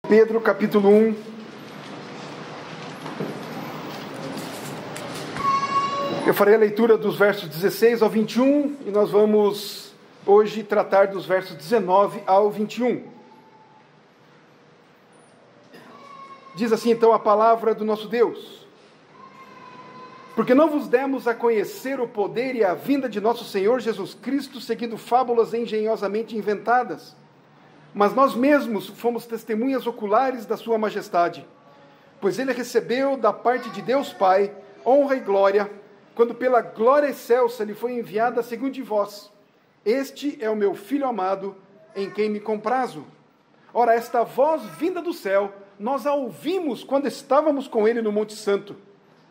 Pedro capítulo 1. Eu farei a leitura dos versos 16 ao 21 e nós vamos hoje tratar dos versos 19 ao 21. Diz assim então a palavra do nosso Deus: porque não vos demos a conhecer o poder e a vinda de nosso Senhor Jesus Cristo, seguindo fábulas engenhosamente inventadas, mas nós mesmos fomos testemunhas oculares da sua majestade, pois ele recebeu da parte de Deus Pai honra e glória, quando pela glória excelsa lhe foi enviada segundo de vós: este é o meu Filho amado, em quem me comprazo. Ora, esta voz vinda do céu, nós a ouvimos quando estávamos com ele no Monte Santo.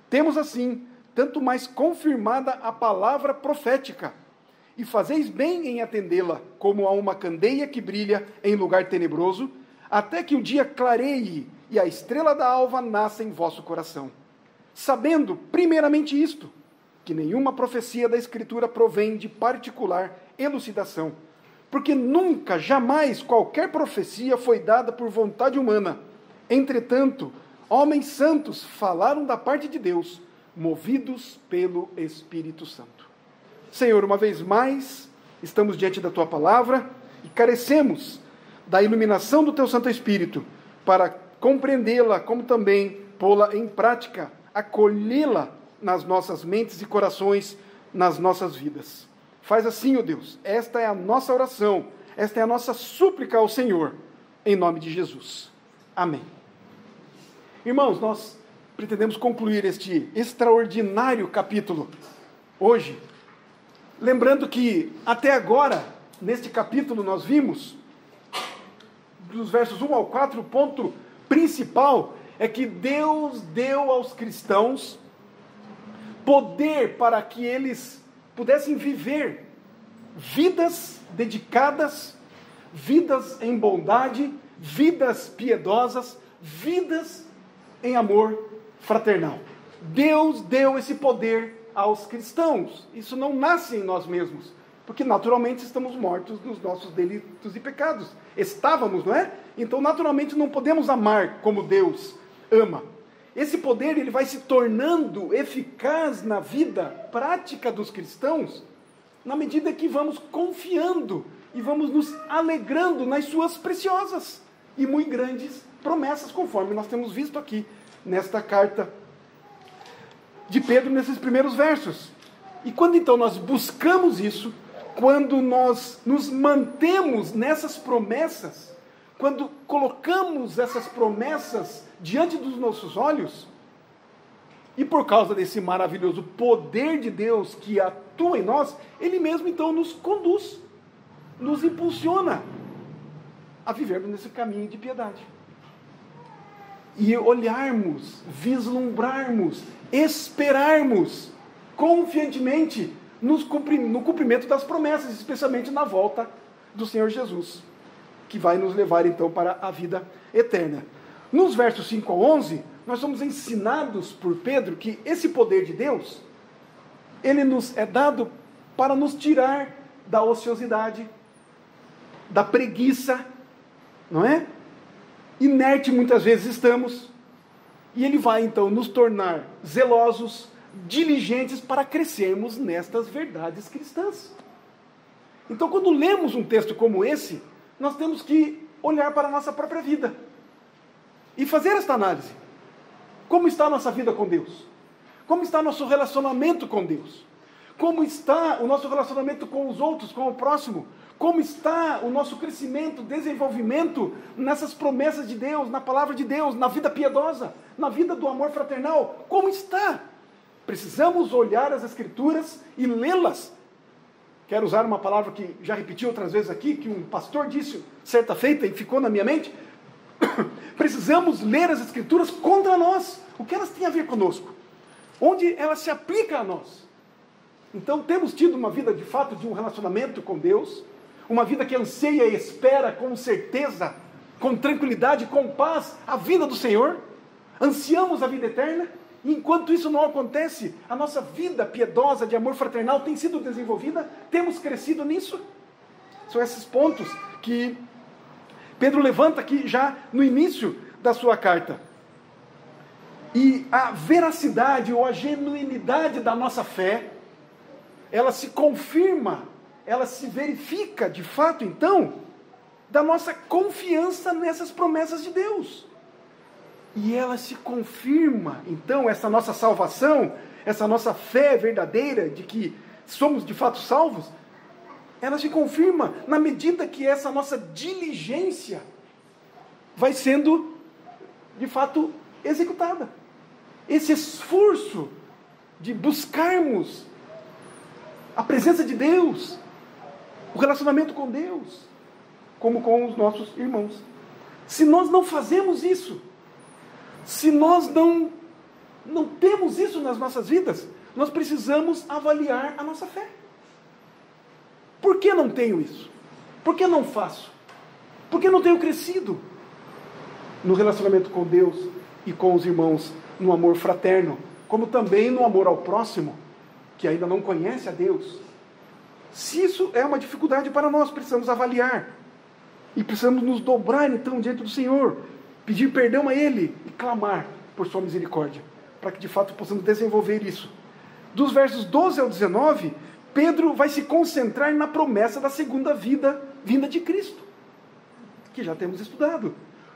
Temos assim, tanto mais confirmada a palavra profética, e fazeis bem em atendê-la, como a uma candeia que brilha em lugar tenebroso, até que o dia clareie e a estrela da alva nasça em vosso coração. Sabendo, primeiramente isto, que nenhuma profecia da Escritura provém de particular elucidação, porque nunca, jamais, qualquer profecia foi dada por vontade humana. Entretanto, homens santos falaram da parte de Deus, movidos pelo Espírito Santo. Senhor, uma vez mais, estamos diante da Tua palavra e carecemos da iluminação do Teu Santo Espírito para compreendê-la, como também pô-la em prática, acolhê-la nas nossas mentes e corações, nas nossas vidas. Faz assim, ó Deus, esta é a nossa oração, esta é a nossa súplica ao Senhor, em nome de Jesus. Amém. Irmãos, nós pretendemos concluir este extraordinário capítulo hoje, lembrando que até agora, neste capítulo, nós vimos, dos versos 1 ao 4, o ponto principal é que Deus deu aos cristãos poder para que eles pudessem viver vidas dedicadas, vidas em bondade, vidas piedosas, vidas em amor fraternal. Deus deu esse poder aos cristãos. Isso não nasce em nós mesmos, porque naturalmente estamos mortos nos nossos delitos e pecados. Estávamos, não é? Então naturalmente não podemos amar como Deus ama. Esse poder ele vai se tornando eficaz na vida prática dos cristãos na medida que vamos confiando e vamos nos alegrando nas suas preciosas e muito grandes promessas, conforme nós temos visto aqui nesta carta de Pedro, nesses primeiros versos. E quando então nós buscamos isso, quando nós nos mantemos nessas promessas, quando colocamos essas promessas diante dos nossos olhos, e por causa desse maravilhoso poder de Deus que atua em nós, Ele mesmo então nos conduz, nos impulsiona a vivermos nesse caminho de piedade. E olharmos, vislumbrarmos, esperarmos confiantemente no cumprimento das promessas, especialmente na volta do Senhor Jesus, que vai nos levar então para a vida eterna. Nos versos 5 ao 11, nós somos ensinados por Pedro que esse poder de Deus, ele nos é dado para nos tirar da ociosidade, da preguiça, não é? Inerte muitas vezes estamos, e ele vai então nos tornar zelosos, diligentes para crescermos nestas verdades cristãs. Então, quando lemos um texto como esse, nós temos que olhar para a nossa própria vida e fazer esta análise. Como está a nossa vida com Deus? Como está nosso relacionamento com Deus? Como está o nosso relacionamento com os outros, com o próximo? Como está o nosso crescimento, desenvolvimento nessas promessas de Deus, na palavra de Deus, na vida piedosa, na vida do amor fraternal? Como está? Precisamos olhar as Escrituras e lê-las. Quero usar uma palavra que já repeti outras vezes aqui, que um pastor disse certa feita e ficou na minha mente. Precisamos ler as Escrituras contra nós. O que elas têm a ver conosco? Onde elas se aplicam a nós? Então, temos tido uma vida, de fato, de um relacionamento com Deus, uma vida que anseia e espera com certeza, com tranquilidade, com paz, a vinda do Senhor. Ansiamos a vida eterna. E enquanto isso não acontece, a nossa vida piedosa de amor fraternal tem sido desenvolvida, temos crescido nisso. São esses pontos que Pedro levanta aqui já no início da sua carta. E a veracidade ou a genuinidade da nossa fé, ela se confirma, ela se verifica de fato, então, da nossa confiança nessas promessas de Deus. E ela se confirma, então, essa nossa salvação, essa nossa fé verdadeira de que somos de fato salvos, ela se confirma na medida que essa nossa diligência vai sendo, de fato, executada. Esse esforço de buscarmos a presença de Deus, o relacionamento com Deus, como com os nossos irmãos. Se nós não fazemos isso, se nós não temos isso nas nossas vidas, nós precisamos avaliar a nossa fé. Por que não tenho isso? Por que não faço? Por que não tenho crescido no relacionamento com Deus e com os irmãos, no amor fraterno, como também no amor ao próximo, que ainda não conhece a Deus? Se isso é uma dificuldade para nós, precisamos avaliar. E precisamos nos dobrar, então, diante do Senhor, pedir perdão a Ele e clamar por sua misericórdia, para que, de fato, possamos desenvolver isso. Dos versos 12 ao 19, Pedro vai se concentrar na promessa da segunda vinda de Cristo, que já temos estudado.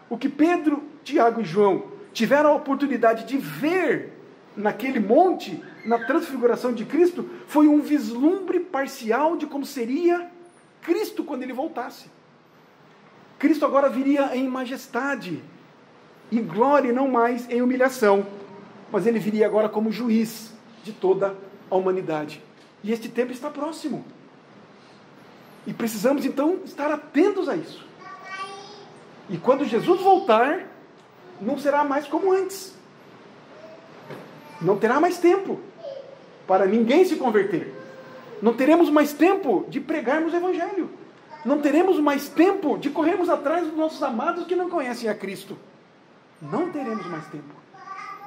O que Pedro, Tiago e João tiveram a oportunidade de ver naquele monte, na transfiguração de Cristo, foi um vislumbre parcial de como seria Cristo quando Ele voltasse. Cristo agora viria em majestade e glória, e não mais em humilhação, mas Ele viria agora como juiz de toda a humanidade. E este tempo está próximo. E precisamos, então, estar atentos a isso. E quando Jesus voltar, não será mais como antes. Não terá mais tempo para ninguém se converter. Não teremos mais tempo de pregarmos o Evangelho. Não teremos mais tempo de corrermos atrás dos nossos amados que não conhecem a Cristo. Não teremos mais tempo.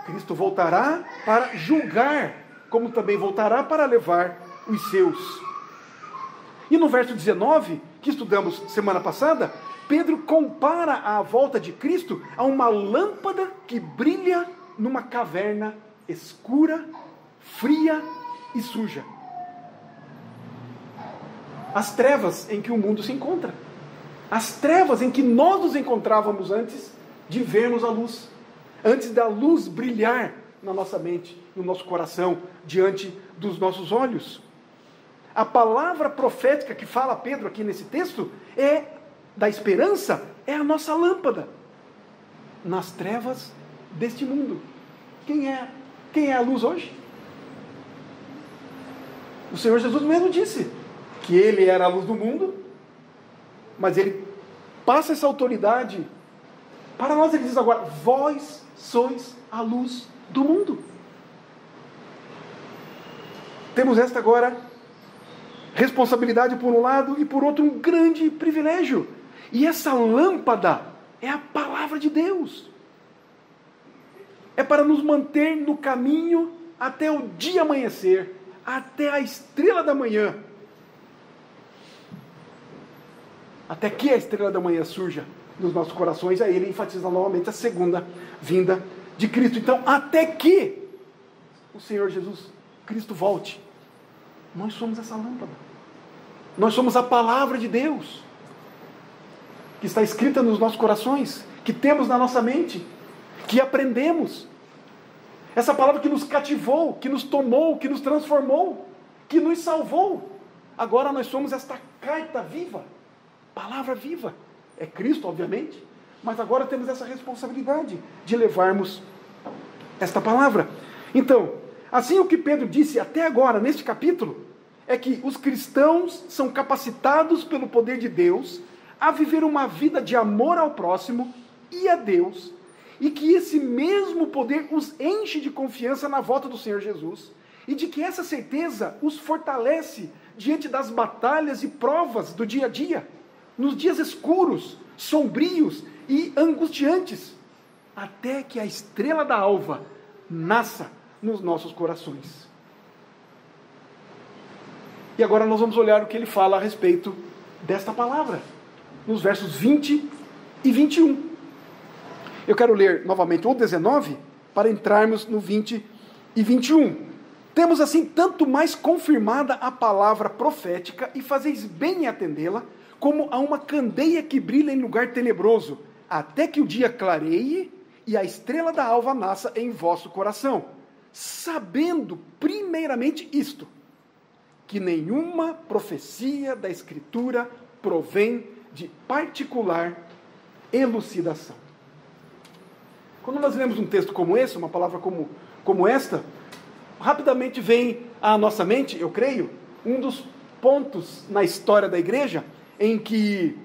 Cristo voltará para julgar, como também voltará para levar os seus. E no verso 19, que estudamos semana passada, Pedro compara a volta de Cristo a uma lâmpada que brilha numa caverna escura, fria e suja. As trevas em que o mundo se encontra. As trevas em que nós nos encontrávamos antes de vermos a luz. Antes da luz brilhar na nossa mente, no nosso coração, diante dos nossos olhos. A palavra profética que fala Pedro aqui nesse texto da esperança, é a nossa lâmpada nas trevas deste mundo. Quem é a luz hoje? O Senhor Jesus mesmo disse que Ele era a luz do mundo, mas Ele passa essa autoridade para nós. Ele diz agora: vós sois a luz do mundo. Temos esta agora responsabilidade por um lado e por outro um grande privilégio. E essa lâmpada é a palavra de Deus. É para nos manter no caminho até o dia amanhecer, até a estrela da manhã. Até que a estrela da manhã surja nos nossos corações. Aí ele enfatiza novamente a segunda vinda de Cristo. Então, até que o Senhor Jesus Cristo volte, nós somos essa lâmpada. Nós somos a palavra de Deus, que está escrita nos nossos corações, que temos na nossa mente, que aprendemos. Essa palavra que nos cativou, que nos tomou, que nos transformou, que nos salvou. Agora nós somos esta carta viva, palavra viva. É Cristo, obviamente, mas agora temos essa responsabilidade de levarmos esta palavra. Então, assim, o que Pedro disse até agora, neste capítulo, é que os cristãos são capacitados pelo poder de Deus a viver uma vida de amor ao próximo e a Deus, e que esse mesmo poder os enche de confiança na volta do Senhor Jesus, e de que essa certeza os fortalece diante das batalhas e provas do dia a dia, nos dias escuros, sombrios e angustiantes, até que a estrela da alva nasça nos nossos corações. E agora nós vamos olhar o que ele fala a respeito desta palavra, nos versos 20 e 21. Eu quero ler novamente o 19 para entrarmos no 20 e 21. Temos assim tanto mais confirmada a palavra profética, e fazeis bem em atendê-la, como a uma candeia que brilha em lugar tenebroso, até que o dia clareie e a estrela da alva nasça em vosso coração, sabendo primeiramente isto, que nenhuma profecia da Escritura provém de particular elucidação. Quando nós lemos um texto como esse, uma palavra como esta, rapidamente vem à nossa mente, eu creio, um dos pontos na história da igreja em que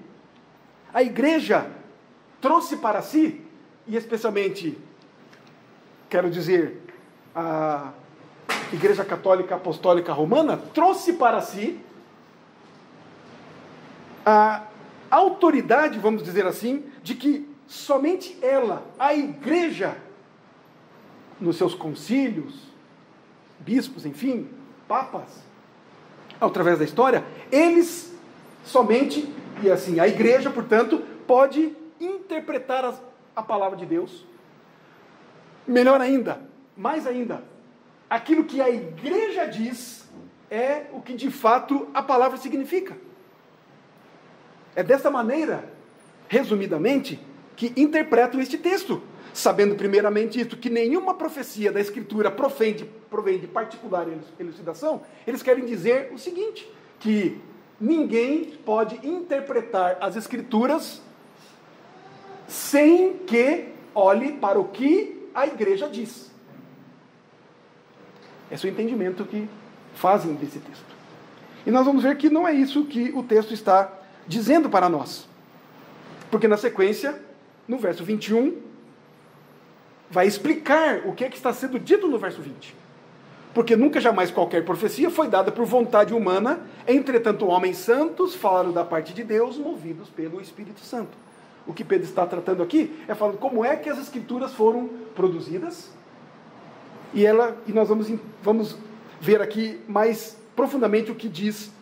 a igreja trouxe para si, e especialmente, quero dizer, a Igreja Católica Apostólica Romana, trouxe para si a autoridade, vamos dizer assim, de que somente ela, a igreja, nos seus concílios, bispos, enfim, papas, através da história, eles somente, e assim, a igreja, portanto, pode interpretar a palavra de Deus. Melhor ainda, mais ainda, aquilo que a igreja diz é o que de fato a palavra significa. É desta maneira, resumidamente, que interpretam este texto, sabendo primeiramente isto, que nenhuma profecia da Escritura provém de particular elucidação. Eles querem dizer o seguinte, que ninguém pode interpretar as Escrituras sem que olhe para o que a igreja diz. Esse é o entendimento que fazem desse texto. E nós vamos ver que não é isso que o texto está dizendo para nós. Porque na sequência, no verso 21, vai explicar o que é que está sendo dito no verso 20. Porque nunca jamais qualquer profecia foi dada por vontade humana, entretanto homens santos falaram da parte de Deus, movidos pelo Espírito Santo. O que Pedro está tratando aqui é falando como é que as Escrituras foram produzidas, e nós vamos ver aqui mais profundamente o que diz,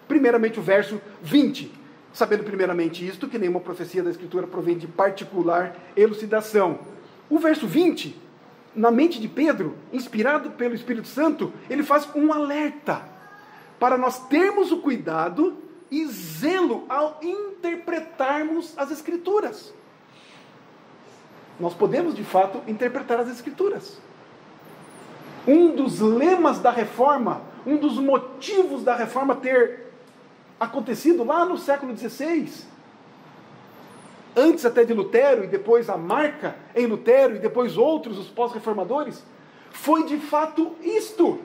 primeiramente o verso 20. Sabendo primeiramente isto, que nenhuma profecia da Escritura provém de particular elucidação. O verso 20, na mente de Pedro, inspirado pelo Espírito Santo, ele faz um alerta para nós termos o cuidado e zelo ao interpretarmos as Escrituras. Nós podemos, de fato, interpretar as Escrituras. Um dos lemas da Reforma, um dos motivos da Reforma ter acontecido lá no século XVI, antes até de Lutero, e depois a marca em Lutero, e depois outros, os pós-reformadores, foi de fato isto: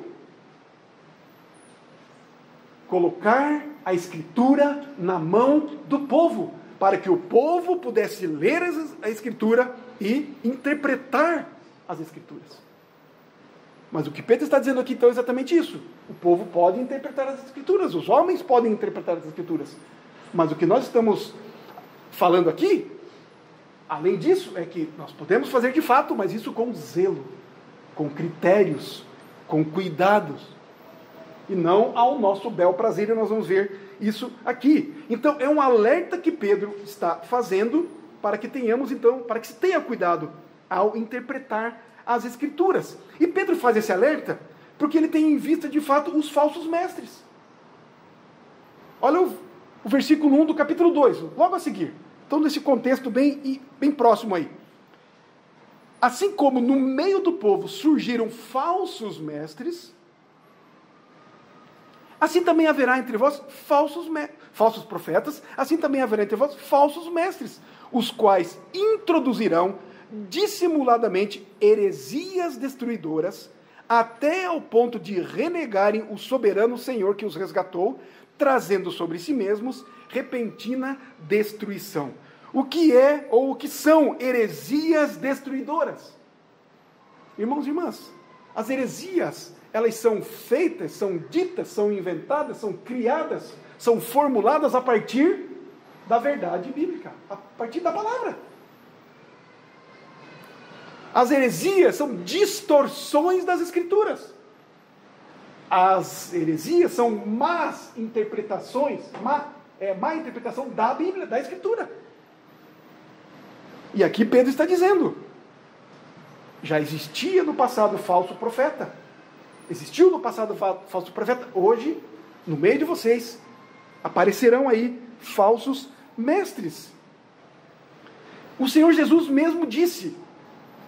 colocar a Escritura na mão do povo, para que o povo pudesse ler a Escritura e interpretar as Escrituras. Mas o que Pedro está dizendo aqui então é exatamente isso. O povo pode interpretar as Escrituras, os homens podem interpretar as Escrituras. Mas o que nós estamos falando aqui, além disso, é que nós podemos fazer de fato, mas isso com zelo, com critérios, com cuidados, e não ao nosso bel prazer, e nós vamos ver isso aqui. Então é um alerta que Pedro está fazendo para que tenhamos, então, para que se tenha cuidado ao interpretar as Escrituras. E Pedro faz esse alerta porque ele tem em vista, de fato, os falsos mestres. Olha o versículo 1 do capítulo 2, logo a seguir. Então, nesse contexto bem próximo aí. Assim como no meio do povo surgiram falsos mestres, assim também haverá entre vós falsos profetas, assim também haverá entre vós falsos mestres, os quais introduzirão dissimuladamente heresias destruidoras, até ao ponto de renegarem o soberano Senhor que os resgatou, trazendo sobre si mesmos repentina destruição. O que é ou o que são heresias destruidoras? Irmãos e irmãs, as heresias, elas são feitas, são ditas, são inventadas, são criadas, são formuladas a partir da verdade bíblica, a partir da palavra. As heresias são distorções das Escrituras. As heresias são más interpretações, má interpretação da Bíblia, da Escritura. E aqui Pedro está dizendo, já existia no passado falso profeta. Existiu no passado falso profeta. Hoje, no meio de vocês, aparecerão aí falsos mestres. O Senhor Jesus mesmo disse,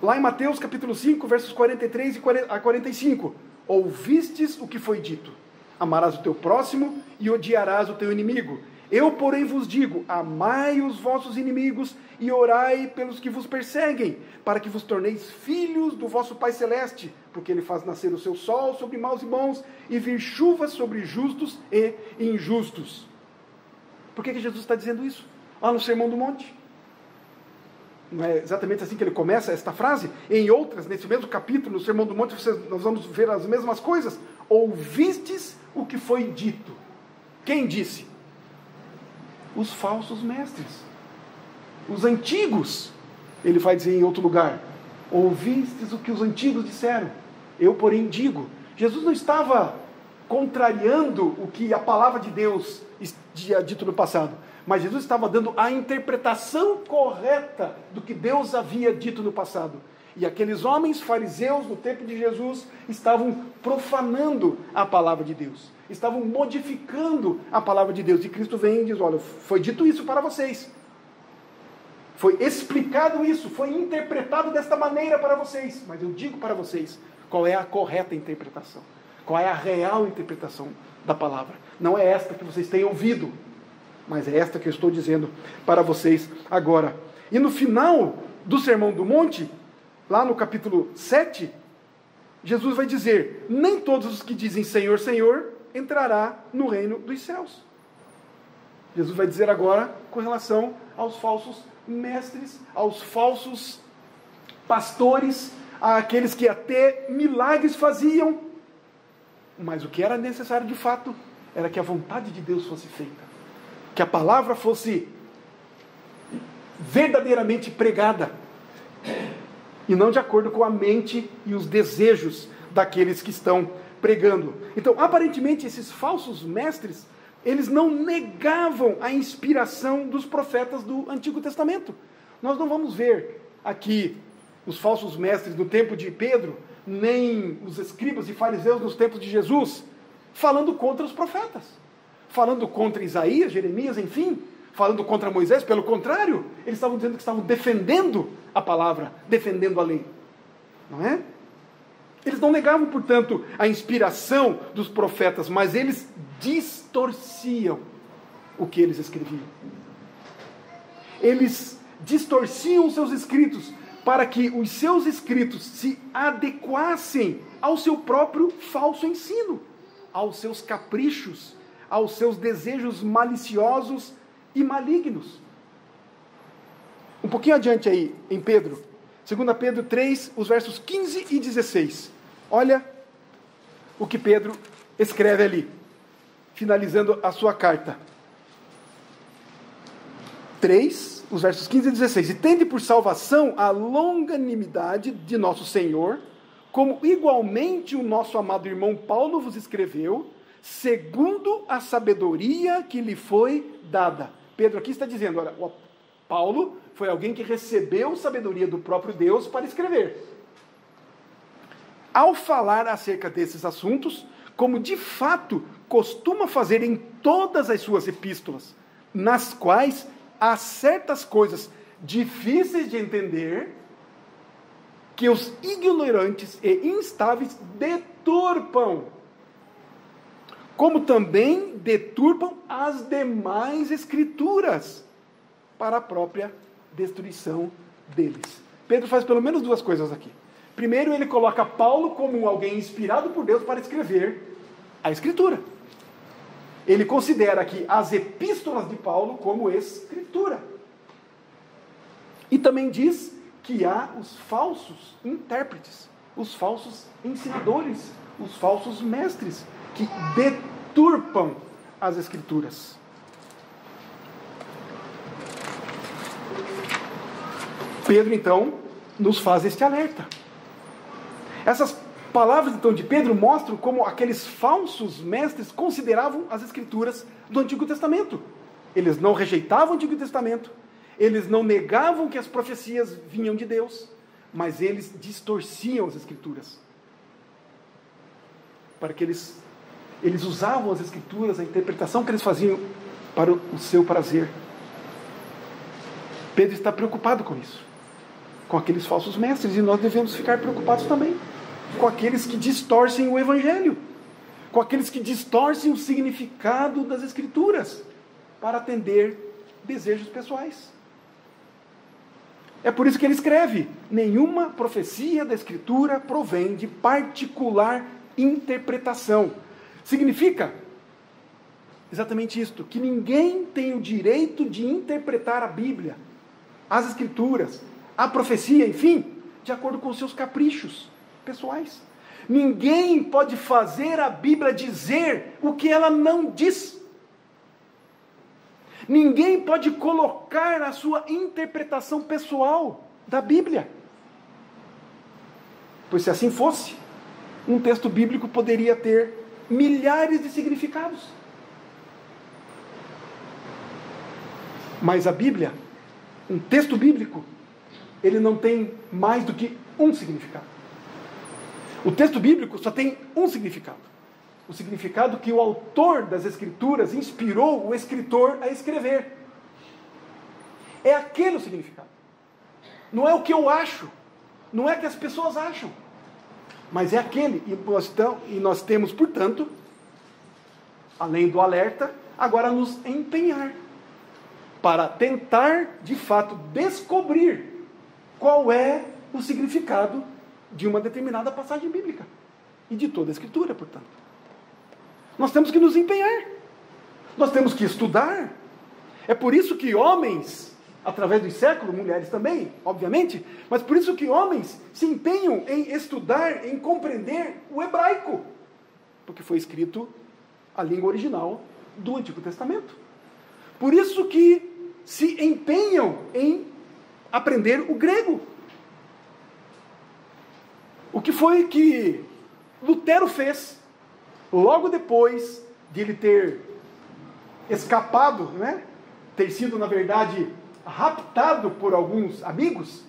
lá em Mateus capítulo 5, versos 43 a 45, ouvistes o que foi dito, amarás o teu próximo e odiarás o teu inimigo. Eu, porém, vos digo, amai os vossos inimigos e orai pelos que vos perseguem, para que vos torneis filhos do vosso Pai Celeste, porque Ele faz nascer o seu sol sobre maus e bons, e vir chuva sobre justos e injustos. Por que Jesus está dizendo isso? Lá no Sermão do Monte. Não é exatamente assim que ele começa esta frase? Em outras, nesse mesmo capítulo, no Sermão do Monte, nós vamos ver as mesmas coisas. Ouvistes o que foi dito. Quem disse? Os falsos mestres. Os antigos. Ele vai dizer em outro lugar. Ouvistes o que os antigos disseram. Eu, porém, digo. Jesus não estava contrariando o que a palavra de Deus tinha dito no passado. Mas Jesus estava dando a interpretação correta do que Deus havia dito no passado. E aqueles homens fariseus no tempo de Jesus estavam profanando a palavra de Deus. Estavam modificando a palavra de Deus. E Cristo vem e diz, olha, foi dito isso para vocês. Foi explicado isso, foi interpretado desta maneira para vocês. Mas eu digo para vocês qual é a correta interpretação. Qual é a real interpretação da palavra. Não é esta que vocês têm ouvido, mas é esta que eu estou dizendo para vocês agora. E no final do Sermão do Monte, lá no capítulo 7, Jesus vai dizer, nem todos os que dizem Senhor, Senhor, entrará no reino dos céus. Jesus vai dizer agora com relação aos falsos mestres, aos falsos pastores, àqueles que até milagres faziam, mas o que era necessário de fato era que a vontade de Deus fosse feita. Que a palavra fosse verdadeiramente pregada, e não de acordo com a mente e os desejos daqueles que estão pregando. Então, aparentemente, esses falsos mestres, eles não negavam a inspiração dos profetas do Antigo Testamento. Nós não vamos ver aqui os falsos mestres no tempo de Pedro, nem os escribas e fariseus nos tempos de Jesus, falando contra os profetas. Falando contra Isaías, Jeremias, enfim, falando contra Moisés. Pelo contrário, eles estavam dizendo que estavam defendendo a palavra, defendendo a lei. Não é? Eles não negavam, portanto, a inspiração dos profetas, mas eles distorciam o que eles escreviam. Eles distorciam os seus escritos para que os seus escritos se adequassem ao seu próprio falso ensino, aos seus caprichos, aos seus desejos maliciosos e malignos. Um pouquinho adiante aí, em Pedro, 2 Pedro 3, os versos 15 e 16. Olha o que Pedro escreve ali, finalizando a sua carta. 3, os versos 15 e 16. E tende por salvação a longanimidade de nosso Senhor, como igualmente o nosso amado irmão Paulo vos escreveu, segundo a sabedoria que lhe foi dada. Pedro aqui está dizendo, olha, Paulo foi alguém que recebeu sabedoria do próprio Deus para escrever. Ao falar acerca desses assuntos, como de fato costuma fazer em todas as suas epístolas, nas quais há certas coisas difíceis de entender, que os ignorantes e instáveis deturpam, como também deturpam as demais escrituras para a própria destruição deles. Pedro faz pelo menos duas coisas aqui. Primeiro, ele coloca Paulo como alguém inspirado por Deus para escrever a Escritura. Ele considera aqui as epístolas de Paulo como escritura. E também diz que há os falsos intérpretes, os falsos ensinadores, os falsos mestres, que deturpam as Escrituras. Pedro, então, nos faz este alerta. Essas palavras, então, de Pedro mostram como aqueles falsos mestres consideravam as Escrituras do Antigo Testamento. Eles não rejeitavam o Antigo Testamento, Eles não negavam que as profecias vinham de Deus, mas eles distorciam as Escrituras. Para que eles usavam as Escrituras, a interpretação que eles faziam para o seu prazer. Pedro está preocupado com isso, com aqueles falsos mestres, e nós devemos ficar preocupados também com aqueles que distorcem o Evangelho, com aqueles que distorcem o significado das Escrituras para atender desejos pessoais. É por isso que ele escreve: nenhuma profecia da Escritura provém de particular interpretação. Significa exatamente isto, que ninguém tem o direito de interpretar a Bíblia, as Escrituras, a profecia, enfim, de acordo com os seus caprichos pessoais. Ninguém pode fazer a Bíblia dizer o que ela não diz. Ninguém pode colocar a sua interpretação pessoal da Bíblia. Pois se assim fosse, um texto bíblico poderia ter milhares de significados. Mas a Bíblia, um texto bíblico, ele não tem mais do que um significado. O texto bíblico só tem um significado. O significado que o autor das Escrituras inspirou o escritor a escrever. É aquele o significado. Não é o que eu acho. Não é o que as pessoas acham. Mas é aquele. E nós temos, portanto, além do alerta, agora nos empenhar para tentar, de fato, descobrir qual é o significado de uma determinada passagem bíblica. E de toda a Escritura, portanto. Nós temos que nos empenhar. Nós temos que estudar. É por isso que homens, através dos séculos, mulheres também, obviamente, mas por isso que homens se empenham em estudar, em compreender o hebraico. Porque foi escrito a língua original do Antigo Testamento. Por isso que se empenham em aprender o grego. O que foi que Lutero fez logo depois de ele ter escapado, né? Ter sido, na verdade, raptado por alguns amigos,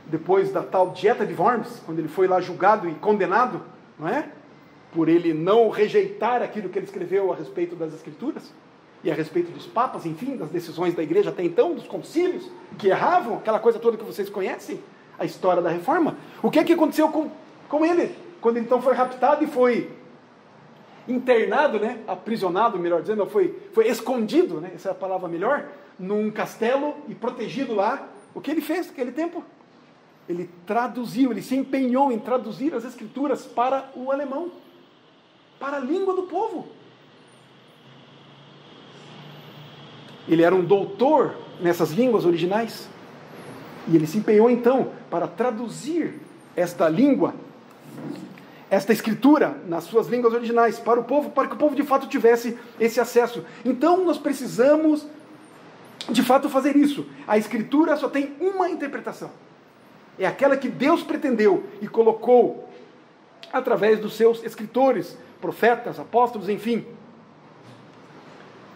depois da tal Dieta de Worms, quando ele foi lá julgado e condenado, não é? Por ele não rejeitar aquilo que ele escreveu a respeito das Escrituras, e a respeito dos papas, enfim, das decisões da igreja até então, dos concílios, que erravam, aquela coisa toda que vocês conhecem, a história da reforma. O que é que aconteceu com ele? Quando ele então foi raptado e foi internado, né, aprisionado, melhor dizendo, foi escondido, né, essa é a palavra melhor, num castelo e protegido lá. O que ele fez naquele tempo? Ele traduziu, ele se empenhou em traduzir as Escrituras para o alemão, para a língua do povo. Ele era um doutor nessas línguas originais. E ele se empenhou então para traduzir esta língua, esta escritura, nas suas línguas originais, para o povo, para que o povo de fato tivesse esse acesso. Então nós precisamos de fato fazer isso. A escritura só tem uma interpretação. É aquela que Deus pretendeu e colocou através dos seus escritores, profetas, apóstolos, enfim.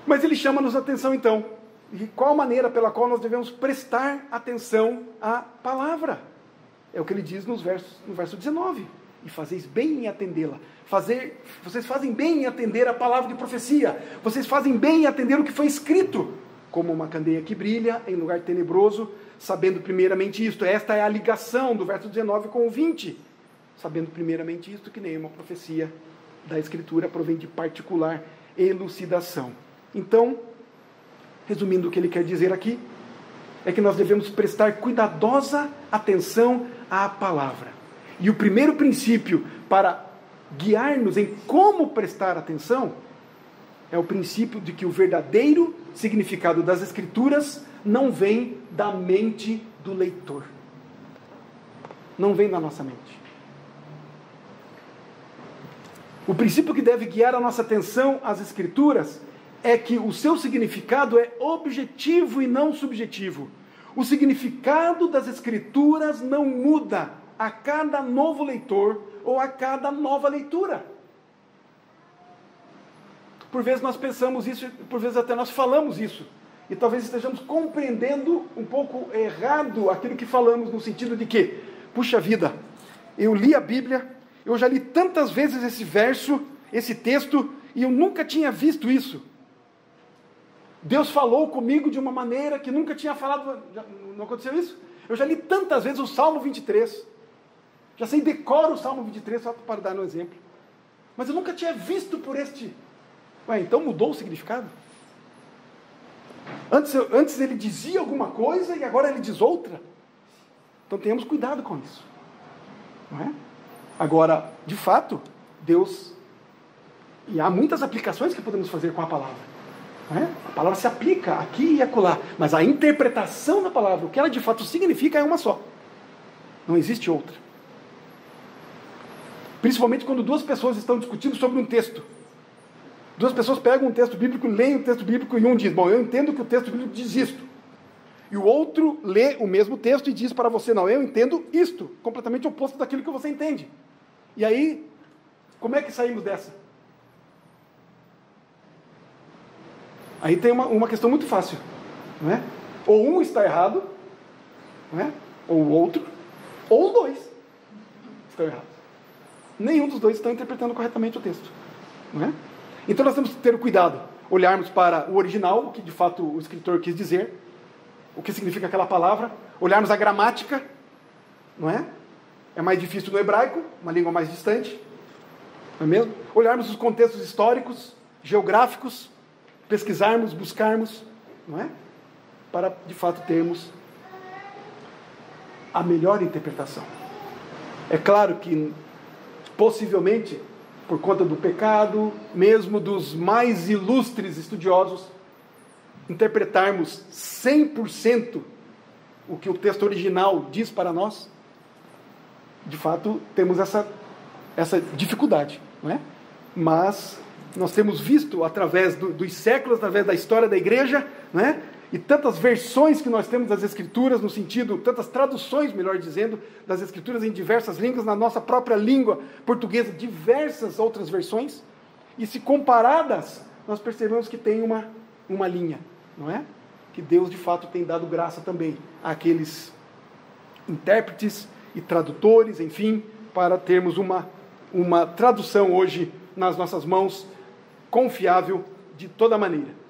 Mas ele chama-nos a atenção então. E qual a maneira pela qual nós devemos prestar atenção à palavra? É o que ele diz no verso 19. E fazeis bem em atendê-la. Vocês fazem bem em atender a palavra de profecia. Vocês fazem bem em atender o que foi escrito. Como uma candeia que brilha em lugar tenebroso, sabendo primeiramente isto. Esta é a ligação do verso 19 com o 20. Sabendo primeiramente isto, que nenhuma profecia da Escritura provém de particular elucidação. Então, resumindo o que ele quer dizer aqui, é que nós devemos prestar cuidadosa atenção à palavra. E o primeiro princípio para guiar-nos em como prestar atenção é o princípio de que o verdadeiro significado das Escrituras não vem da mente do leitor. Não vem da nossa mente. O princípio que deve guiar a nossa atenção às Escrituras é que o seu significado é objetivo e não subjetivo. O significado das Escrituras não muda a cada novo leitor ou a cada nova leitura. Por vezes nós pensamos isso, por vezes até nós falamos isso, e talvez estejamos compreendendo um pouco errado aquilo que falamos, no sentido de que, puxa vida, eu li a Bíblia, eu já li tantas vezes esse verso, esse texto, e eu nunca tinha visto isso. Deus falou comigo de uma maneira que nunca tinha falado. Não aconteceu isso? Eu já li tantas vezes o Salmo 23. Já sei decoro o Salmo 23, só para dar um exemplo. Mas eu nunca tinha visto por este. Ué, então mudou o significado? Antes ele dizia alguma coisa e agora ele diz outra. Então tenhamos cuidado com isso. Não é? Agora, de fato, Deus... E há muitas aplicações que podemos fazer com a palavra. Não é? A palavra se aplica aqui e acolá. Mas a interpretação da palavra, o que ela de fato significa, é uma só. Não existe outra. Principalmente quando duas pessoas estão discutindo sobre um texto. Duas pessoas pegam um texto bíblico, leem o texto bíblico e um diz, bom, eu entendo que o texto bíblico diz isto. E o outro lê o mesmo texto e diz para você, não, eu entendo isto, completamente oposto daquilo que você entende. E aí, como é que saímos dessa? Aí tem uma questão muito fácil, não é? Ou um está errado, não é? Ou o outro, ou os dois estão errados. Nenhum dos dois está interpretando corretamente o texto, não é? Então nós temos que ter cuidado, olharmos para o original, o que de fato o escritor quis dizer, o que significa aquela palavra, olharmos a gramática, não é? É mais difícil no hebraico, uma língua mais distante, não é mesmo? Olharmos os contextos históricos, geográficos, pesquisarmos, buscarmos, não é? Para de fato termos a melhor interpretação. É claro que possivelmente, por conta do pecado, mesmo dos mais ilustres estudiosos, interpretarmos 100% o que o texto original diz para nós, de fato, temos essa dificuldade, não é? Mas nós temos visto, através dos séculos, através da história da igreja, não é? E tantas versões que nós temos das Escrituras, no sentido, tantas traduções, melhor dizendo, das Escrituras em diversas línguas, na nossa própria língua portuguesa, diversas outras versões, e se comparadas, nós percebemos que tem uma linha, não é? Que Deus, de fato, tem dado graça também àqueles intérpretes e tradutores, enfim, para termos uma tradução hoje nas nossas mãos, confiável de toda maneira.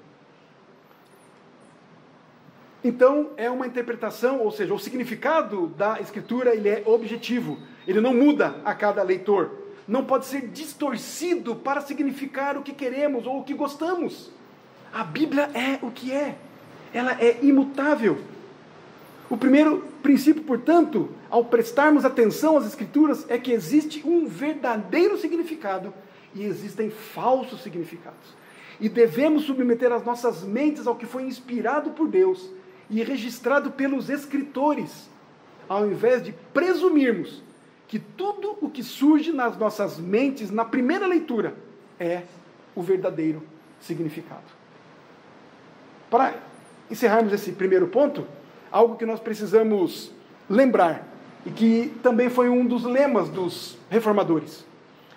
Então, é uma interpretação, ou seja, o significado da Escritura, ele é objetivo. Ele não muda a cada leitor. Não pode ser distorcido para significar o que queremos ou o que gostamos. A Bíblia é o que é. Ela é imutável. O primeiro princípio, portanto, ao prestarmos atenção às Escrituras, é que existe um verdadeiro significado e existem falsos significados. E devemos submeter as nossas mentes ao que foi inspirado por Deus e registrado pelos escritores, ao invés de presumirmos que tudo o que surge nas nossas mentes na primeira leitura é o verdadeiro significado. Para encerrarmos esse primeiro ponto, algo que nós precisamos lembrar, e que também foi um dos lemas dos reformadores,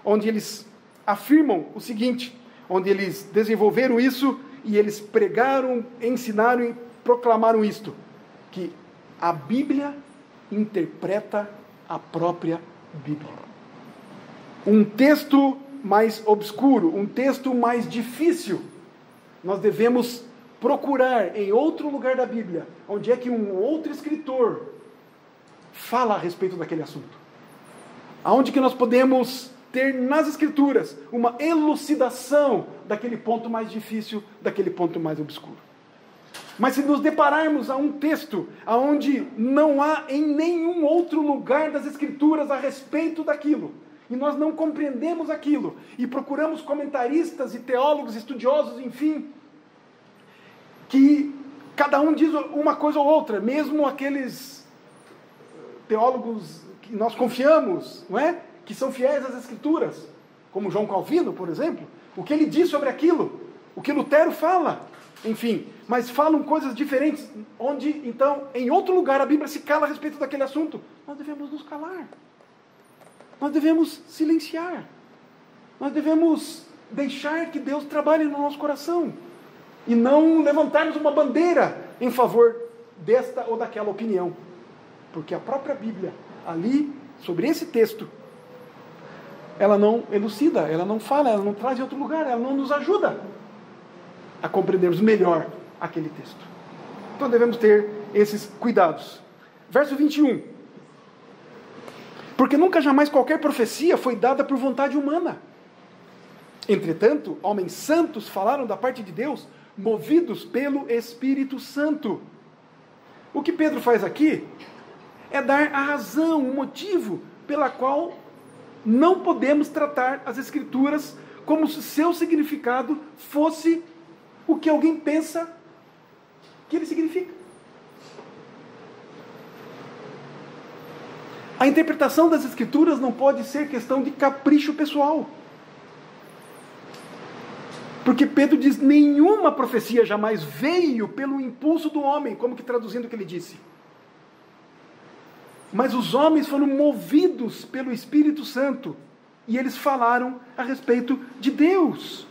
onde eles afirmam o seguinte, onde eles desenvolveram isso e eles pregaram, ensinaram e proclamaram isto, que a Bíblia interpreta a própria Bíblia. Um texto mais obscuro, um texto mais difícil, nós devemos procurar em outro lugar da Bíblia, onde é que um outro escritor fala a respeito daquele assunto. Aonde que nós podemos ter nas Escrituras uma elucidação daquele ponto mais difícil, daquele ponto mais obscuro. Mas se nos depararmos a um texto onde não há em nenhum outro lugar das Escrituras a respeito daquilo, e nós não compreendemos aquilo, e procuramos comentaristas e teólogos, estudiosos, enfim, que cada um diz uma coisa ou outra, mesmo aqueles teólogos que nós confiamos, não é? Que são fiéis às Escrituras, como João Calvino, por exemplo, o que ele diz sobre aquilo, o que Lutero fala, enfim, mas falam coisas diferentes, onde, então, em outro lugar a Bíblia se cala a respeito daquele assunto. Nós devemos nos calar, nós devemos silenciar, nós devemos deixar que Deus trabalhe no nosso coração. e não levantarmos uma bandeira em favor desta ou daquela opinião. Porque a própria Bíblia, ali, sobre esse texto, ela não elucida, ela não fala, ela não traz em outro lugar, ela não nos ajuda a compreendermos melhor aquele texto. Então devemos ter esses cuidados. Verso 21. Porque nunca jamais qualquer profecia foi dada por vontade humana. Entretanto, homens santos falaram da parte de Deus, movidos pelo Espírito Santo. O que Pedro faz aqui é dar a razão, o motivo pela qual não podemos tratar as Escrituras como se seu significado fosse o que alguém pensa que ele significa. A interpretação das Escrituras não pode ser questão de capricho pessoal. Porque Pedro diz, nenhuma profecia jamais veio pelo impulso do homem, como que traduzindo o que ele disse. Mas os homens foram movidos pelo Espírito Santo, e eles falaram a respeito de Deus.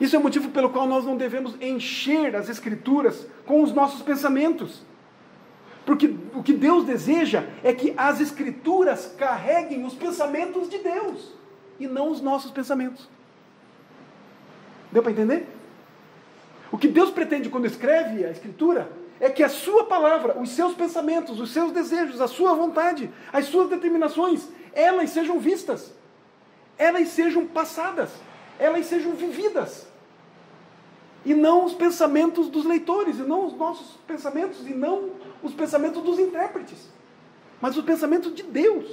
Isso é o motivo pelo qual nós não devemos encher as Escrituras com os nossos pensamentos. Porque o que Deus deseja é que as Escrituras carreguem os pensamentos de Deus, e não os nossos pensamentos. Deu para entender? O que Deus pretende quando escreve a Escritura é que a sua palavra, os seus pensamentos, os seus desejos, a sua vontade, as suas determinações, elas sejam vistas, elas sejam passadas, elas sejam vividas. E não os pensamentos dos leitores, e não os nossos pensamentos, e não os pensamentos dos intérpretes, mas os pensamentos de Deus,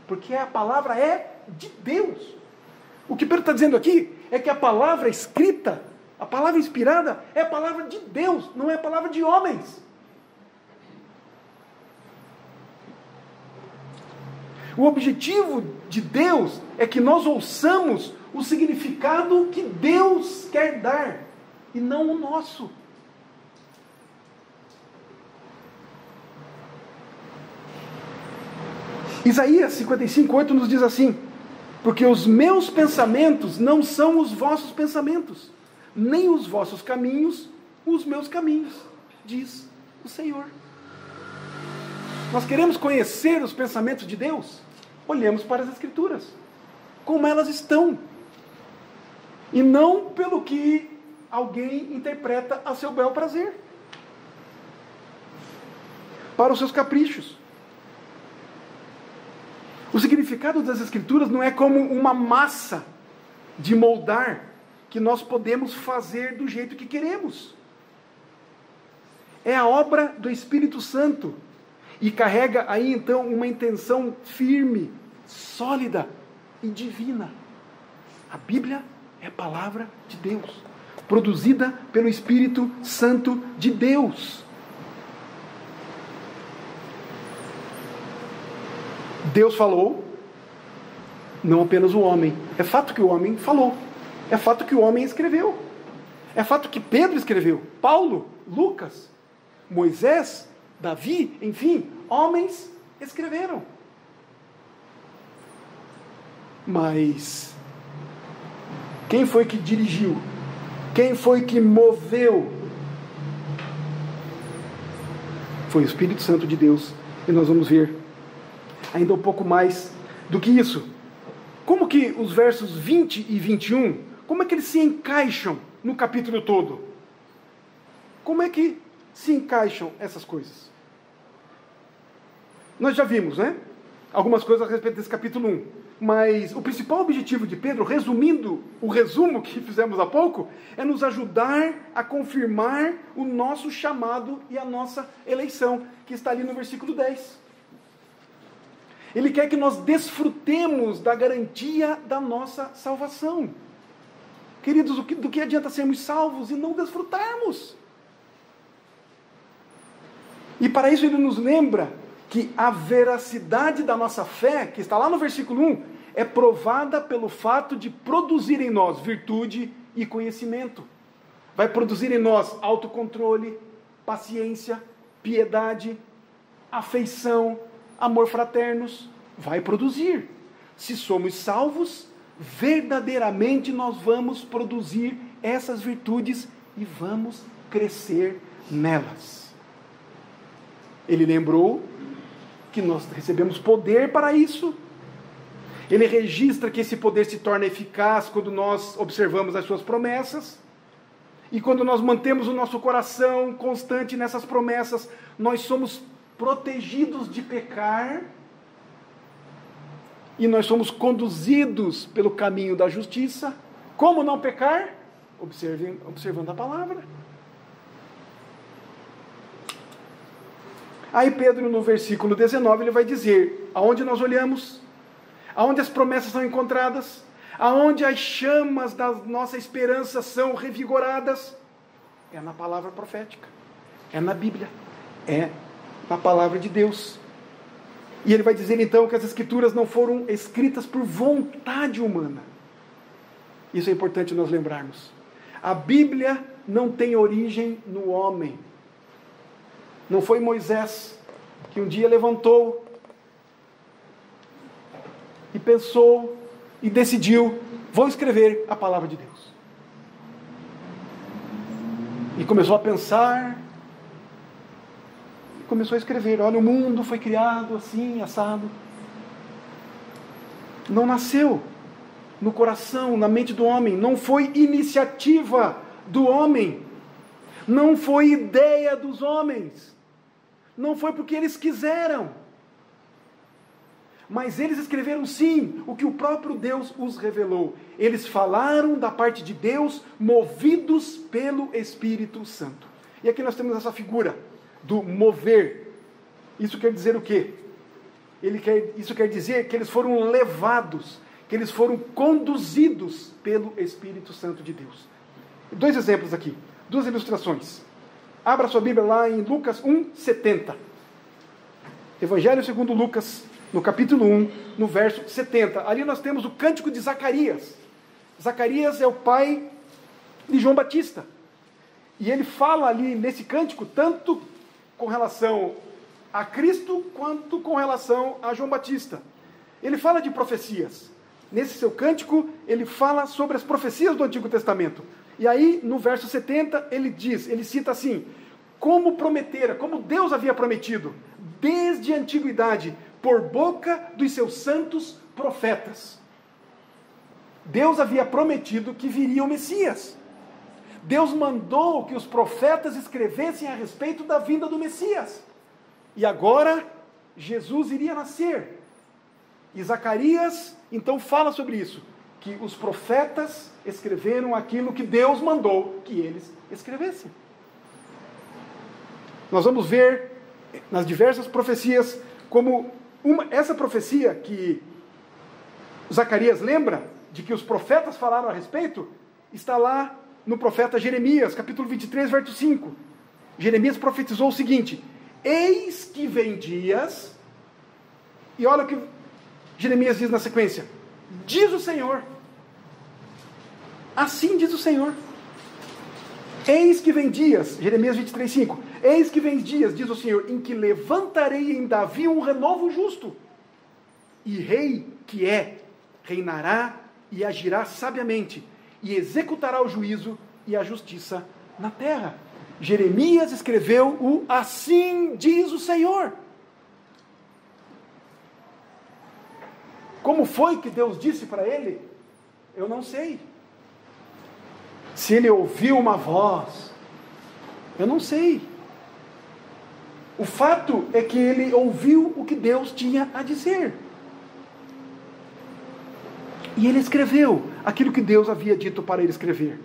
porque a palavra é de Deus. O que Pedro está dizendo aqui é que a palavra escrita, a palavra inspirada, é a palavra de Deus, não é a palavra de homens. O objetivo de Deus é que nós ouçamos o significado que Deus quer dar, e não o nosso. Isaías 55:8 nos diz assim: porque os meus pensamentos não são os vossos pensamentos, nem os vossos caminhos os meus caminhos, diz o Senhor. Nós queremos conhecer os pensamentos de Deus? Olhemos para as Escrituras, como elas estão, e não pelo que alguém interpreta a seu bel prazer, para os seus caprichos. O significado das Escrituras não é como uma massa de moldar que nós podemos fazer do jeito que queremos. É a obra do Espírito Santo, e carrega aí então uma intenção firme, sólida e divina. A Bíblia é a palavra de Deus, produzida pelo Espírito Santo de Deus. Deus falou, não apenas o homem. É fato que o homem falou. É fato que o homem escreveu. É fato que Pedro escreveu. Paulo, Lucas, Moisés, Davi, enfim, homens escreveram. Mas quem foi que dirigiu? Quem foi que moveu? Foi o Espírito Santo de Deus. E nós vamos ver ainda um pouco mais do que isso. Como que os versos 20 e 21, como é que eles se encaixam no capítulo todo? Como é que se encaixam essas coisas? Nós já vimos, né? Algumas coisas a respeito desse capítulo 1. Mas o principal objetivo de Pedro, resumindo o resumo que fizemos há pouco, é nos ajudar a confirmar o nosso chamado e a nossa eleição, que está ali no versículo 10. Ele quer que nós desfrutemos da garantia da nossa salvação. Queridos, do que adianta sermos salvos e não desfrutarmos? E para isso ele nos lembra que a veracidade da nossa fé, que está lá no versículo 1, é provada pelo fato de produzir em nós virtude e conhecimento. Vai produzir em nós autocontrole, paciência, piedade, afeição, amor fraternos. Vai produzir. Se somos salvos, verdadeiramente nós vamos produzir essas virtudes e vamos crescer nelas. Ele lembrou que nós recebemos poder para isso. Ele registra que esse poder se torna eficaz quando nós observamos as suas promessas. E quando nós mantemos o nosso coração constante nessas promessas, nós somos protegidos de pecar e nós somos conduzidos pelo caminho da justiça. Como não pecar? Observando a palavra. Aí Pedro, no versículo 19, ele vai dizer, aonde nós olhamos, aonde as promessas são encontradas, aonde as chamas da nossa esperança são revigoradas, é na palavra profética, é na Bíblia, é na palavra de Deus. E ele vai dizer então que as Escrituras não foram escritas por vontade humana. Isso é importante nós lembrarmos. A Bíblia não tem origem no homem. Não foi Moisés que um dia levantou e pensou e decidiu, vou escrever a palavra de Deus. E começou a pensar, começou a escrever, olha, o mundo foi criado assim, assado. Não nasceu no coração, na mente do homem, não foi iniciativa do homem, não foi ideia dos homens, não foi porque eles quiseram, mas eles escreveram sim o que o próprio Deus os revelou. Eles falaram da parte de Deus, movidos pelo Espírito Santo. E aqui nós temos essa figura do mover. Isso quer dizer o quê? Isso quer dizer que eles foram levados, que eles foram conduzidos pelo Espírito Santo de Deus. Dois exemplos aqui, duas ilustrações. Abra sua Bíblia lá em Lucas 1:70. Evangelho segundo Lucas, no capítulo 1, no verso 70. Ali nós temos o cântico de Zacarias. Zacarias é o pai de João Batista. E ele fala ali nesse cântico, tanto com relação a Cristo, quanto com relação a João Batista. Ele fala de profecias. Nesse seu cântico, ele fala sobre as profecias do Antigo Testamento. E aí, no verso 70, ele cita assim, como prometera, como Deus havia prometido, desde a antiguidade, por boca dos seus santos profetas. Deus havia prometido que viria o Messias. Deus mandou que os profetas escrevessem a respeito da vinda do Messias. E agora, Jesus iria nascer. E Zacarias, então, fala sobre isso, que os profetas escreveram aquilo que Deus mandou que eles escrevessem. Nós vamos ver nas diversas profecias como essa profecia que Zacarias lembra, de que os profetas falaram a respeito, está lá no profeta Jeremias, capítulo 23, verso 5. Jeremias profetizou o seguinte, eis que vem dias, e olha o que Jeremias diz na sequência, diz o Senhor, assim diz o Senhor, eis que vem dias, Jeremias 23, 5, eis que vem dias, diz o Senhor, em que levantarei em Davi um renovo justo, e rei que reinará e agirá sabiamente, e executará o juízo e a justiça na terra. Jeremias escreveu o assim diz o Senhor. Como foi que Deus disse para ele? Eu não sei. Se ele ouviu uma voz, eu não sei. O fato é que ele ouviu o que Deus tinha a dizer. E ele escreveu aquilo que Deus havia dito para ele escrever.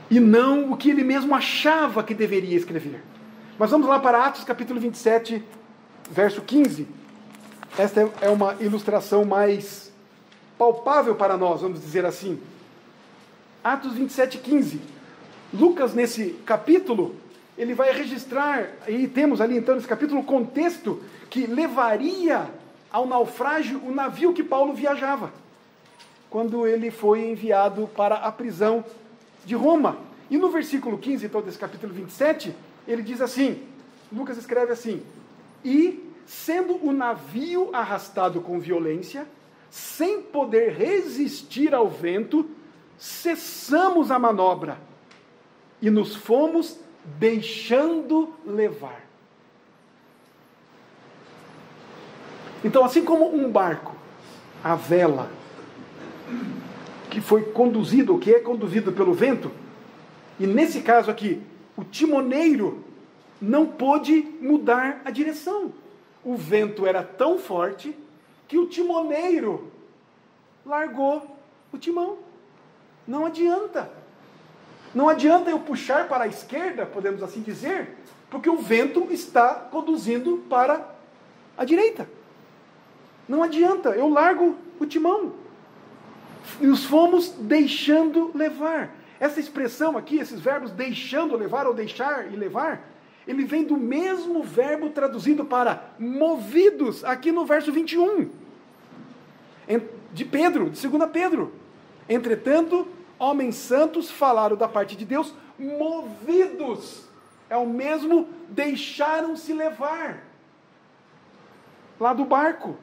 E não o que ele mesmo achava que deveria escrever. Mas vamos lá para Atos capítulo 27, verso 15. Esta é uma ilustração mais palpável para nós, vamos dizer assim. Atos 27, 15. Lucas, nesse capítulo, ele vai registrar, e temos ali então nesse capítulo o contexto que levaria ao naufrágio o navio que Paulo viajava, quando ele foi enviado para a prisão de Roma. E no versículo 15, então, desse capítulo 27, ele diz assim, Lucas escreve assim, e sendo o navio arrastado com violência, sem poder resistir ao vento, cessamos a manobra e nos fomos deixando levar. Então, assim como um barco, a vela, que foi conduzido, ou que é conduzido pelo vento, e nesse caso aqui, o timoneiro não pôde mudar a direção. O vento era tão forte que o timoneiro largou o timão. Não adianta. Não adianta eu puxar para a esquerda, podemos assim dizer, porque o vento está conduzindo para a direita. Não adianta, eu largo o timão. Nos fomos deixando levar. Essa expressão aqui, esses verbos deixando levar ou deixar e levar, ele vem do mesmo verbo traduzido para movidos, aqui no verso 21, de Pedro, de 2 Pedro. Entretanto, homens santos falaram da parte de Deus, movidos. É o mesmo deixaram-se levar. Lá do barco.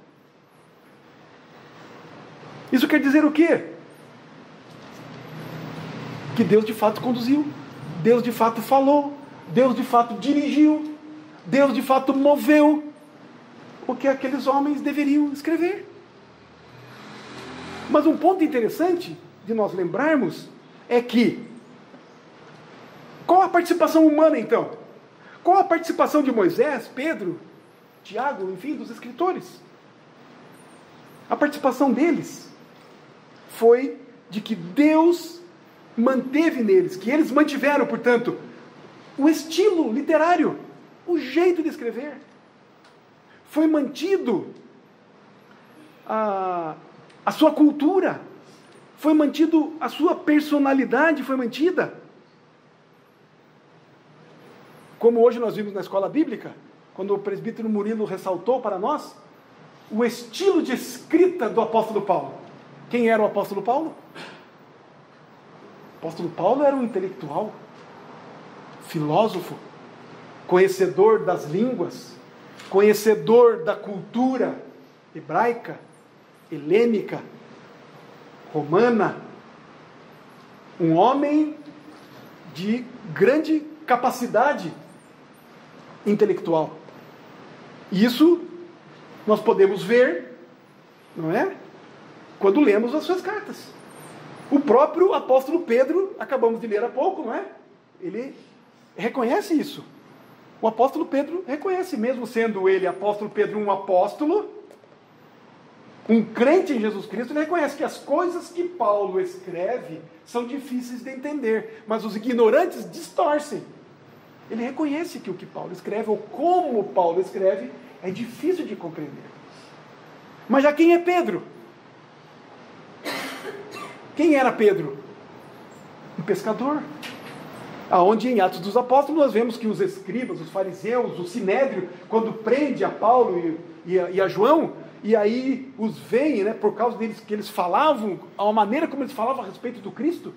Isso quer dizer o quê? Que Deus de fato conduziu, Deus de fato falou, Deus de fato dirigiu, Deus de fato moveu o que aqueles homens deveriam escrever. Mas um ponto interessante de nós lembrarmos é que, qual a participação humana então? Qual a participação de Moisés, Pedro, Tiago, enfim, dos escritores? A participação deles foi de que Deus manteve neles, que eles mantiveram, portanto, o estilo literário, o jeito de escrever. Foi mantido a sua cultura, foi mantido a sua personalidade, foi mantida. Como hoje nós vimos na escola bíblica, quando o presbítero Murilo ressaltou para nós, o estilo de escrita do apóstolo Paulo. Quem era o apóstolo Paulo? O apóstolo Paulo era um intelectual, filósofo, conhecedor das línguas, conhecedor da cultura hebraica, helênica, romana, um homem de grande capacidade intelectual. Isso nós podemos ver, não é? Quando lemos as suas cartas. O próprio apóstolo Pedro, acabamos de ler há pouco, não é? Ele reconhece isso. O apóstolo Pedro reconhece, mesmo sendo ele, apóstolo Pedro, um apóstolo, um crente em Jesus Cristo, ele reconhece que as coisas que Paulo escreve são difíceis de entender, mas os ignorantes distorcem. Ele reconhece que o que Paulo escreve, ou como Paulo escreve, é difícil de compreender. Mas já quem é Pedro? Quem era Pedro? Um pescador. Aonde em Atos dos Apóstolos nós vemos que os escribas, os fariseus, o sinédrio, quando prende a Paulo e a João, e aí os veem, né, por causa deles que eles falavam, a maneira como eles falavam a respeito do Cristo,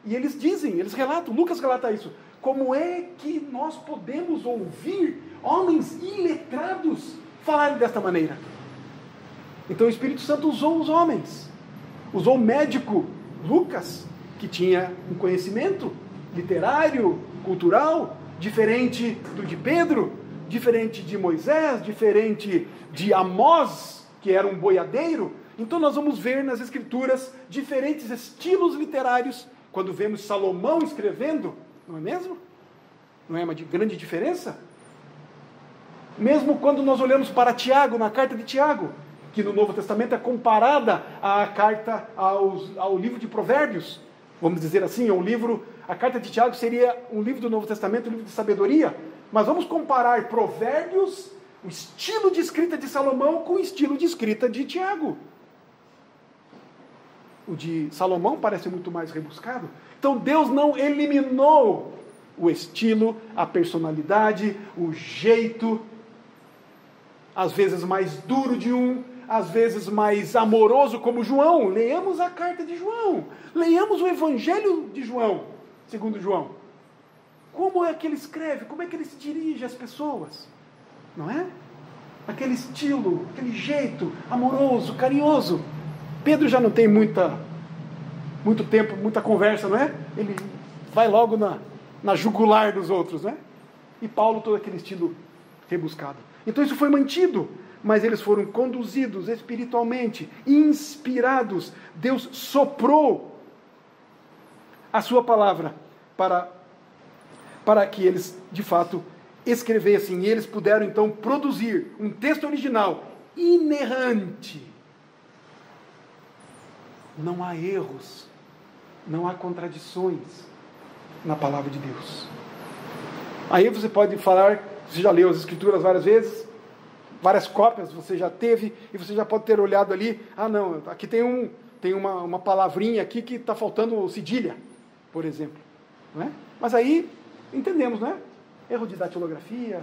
e eles dizem, eles relatam, Lucas relata isso, como é que nós podemos ouvir homens iletrados falarem desta maneira? Então o Espírito Santo usou os homens, usou o médico Lucas, que tinha um conhecimento literário, cultural, diferente do de Pedro, diferente de Moisés, diferente de Amós, que era um boiadeiro. Então nós vamos ver nas Escrituras diferentes estilos literários, quando vemos Salomão escrevendo, não é mesmo? Não é uma grande diferença? Mesmo quando nós olhamos para Tiago, na carta de Tiago, que no Novo Testamento é comparada à carta ao livro de Provérbios, vamos dizer assim, a carta de Tiago seria um livro do Novo Testamento, um livro de sabedoria, mas vamos comparar Provérbios, o estilo de escrita de Salomão, com o estilo de escrita de Tiago. O de Salomão parece muito mais rebuscado. Então Deus não eliminou o estilo, a personalidade, o jeito, às vezes mais duro de um, às vezes mais amoroso, como João. Leiamos a carta de João, leiamos o Evangelho de João, segundo João. Como é que ele escreve? Como é que ele se dirige às pessoas? Não é? Aquele estilo, aquele jeito amoroso, carinhoso. Pedro já não tem muita muito tempo, muita conversa, não é? Ele vai logo na jugular dos outros, né? E Paulo, todo aquele estilo rebuscado. Então isso foi mantido, mas eles foram conduzidos espiritualmente, inspirados. Deus soprou a sua palavra para que eles, de fato, escrevessem. E eles puderam, então, produzir um texto original inerrante. Não há erros, não há contradições na palavra de Deus. Aí você pode falar, você já leu as Escrituras várias vezes, várias cópias você já teve, e você já pode ter olhado ali, não, aqui tem uma palavrinha aqui que está faltando cedilha, por exemplo. Não é? Mas aí, entendemos, não é? Erro de datilografia,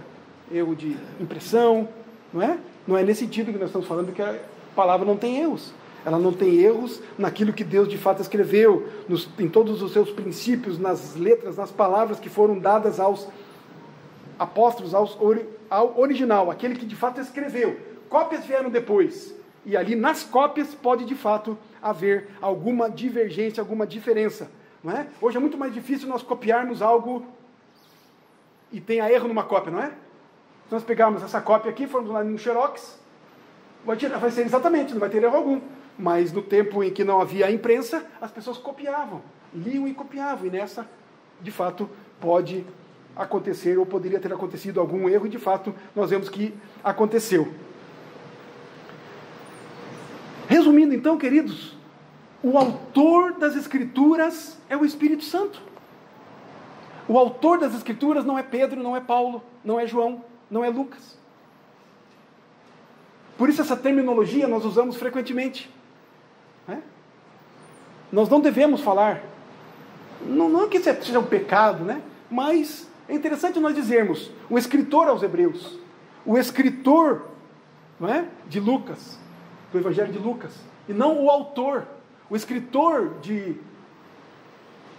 erro de impressão, não é? Não é nesse sentido que nós estamos falando, que a palavra não tem erros. Ela não tem erros naquilo que Deus de fato escreveu, em todos os seus princípios, nas letras, nas palavras que foram dadas aos apóstolos, ao original, aquele que de fato escreveu. Cópias vieram depois, e ali nas cópias pode de fato haver alguma divergência, alguma diferença. Não é? Hoje é muito mais difícil nós copiarmos algo e tenha erro numa cópia, não é? Se nós pegarmos essa cópia aqui, formos lá no Xerox, vai ser exatamente, não vai ter erro algum. Mas no tempo em que não havia a imprensa, as pessoas copiavam, liam e copiavam, e nessa, de fato, pode acontecer, ou poderia ter acontecido algum erro, e de fato, nós vemos que aconteceu. Resumindo então, queridos, o autor das Escrituras é o Espírito Santo. O autor das Escrituras não é Pedro, não é Paulo, não é João, não é Lucas. Por isso essa terminologia nós usamos frequentemente. Nós não devemos falar, não que isso seja um pecado, né? Mas é interessante nós dizermos, o escritor aos Hebreus, o escritor, não é? De Lucas, do Evangelho de Lucas, e não o autor, o escritor de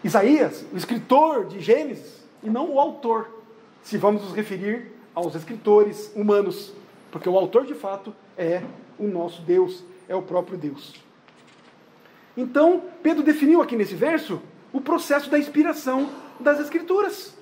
Isaías, o escritor de Gênesis, e não o autor, se vamos nos referir aos escritores humanos, porque o autor de fato é o nosso Deus, é o próprio Deus. Então, Pedro definiu aqui nesse verso o processo da inspiração das Escrituras.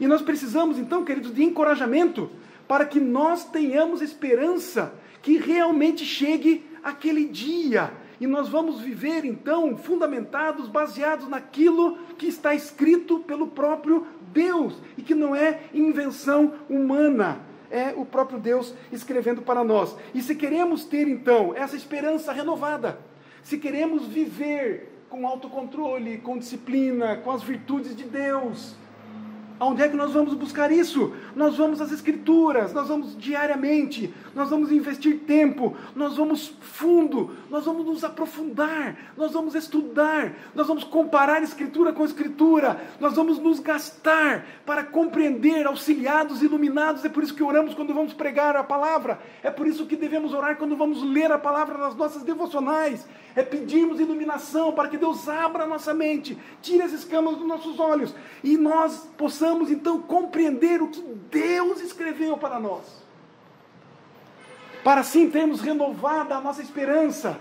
E nós precisamos, então, queridos, de encorajamento para que nós tenhamos esperança que realmente chegue aquele dia. E nós vamos viver, então, fundamentados, baseados naquilo que está escrito pelo próprio Deus e que não é invenção humana. É o próprio Deus escrevendo para nós. E se queremos ter, então, essa esperança renovada, se queremos viver com autocontrole, com disciplina, com as virtudes de Deus, aonde é que nós vamos buscar isso? Nós vamos às Escrituras, nós vamos diariamente, nós vamos investir tempo, nós vamos fundo, nós vamos nos aprofundar, nós vamos estudar, nós vamos comparar Escritura com Escritura, nós vamos nos gastar para compreender, auxiliados, iluminados. É por isso que oramos quando vamos pregar a palavra, é por isso que devemos orar quando vamos ler a palavra nas nossas devocionais, é pedirmos iluminação para que Deus abra a nossa mente, tire as escamas dos nossos olhos, e nós possamos então compreender o que Deus escreveu para nós, para assim termos renovada a nossa esperança,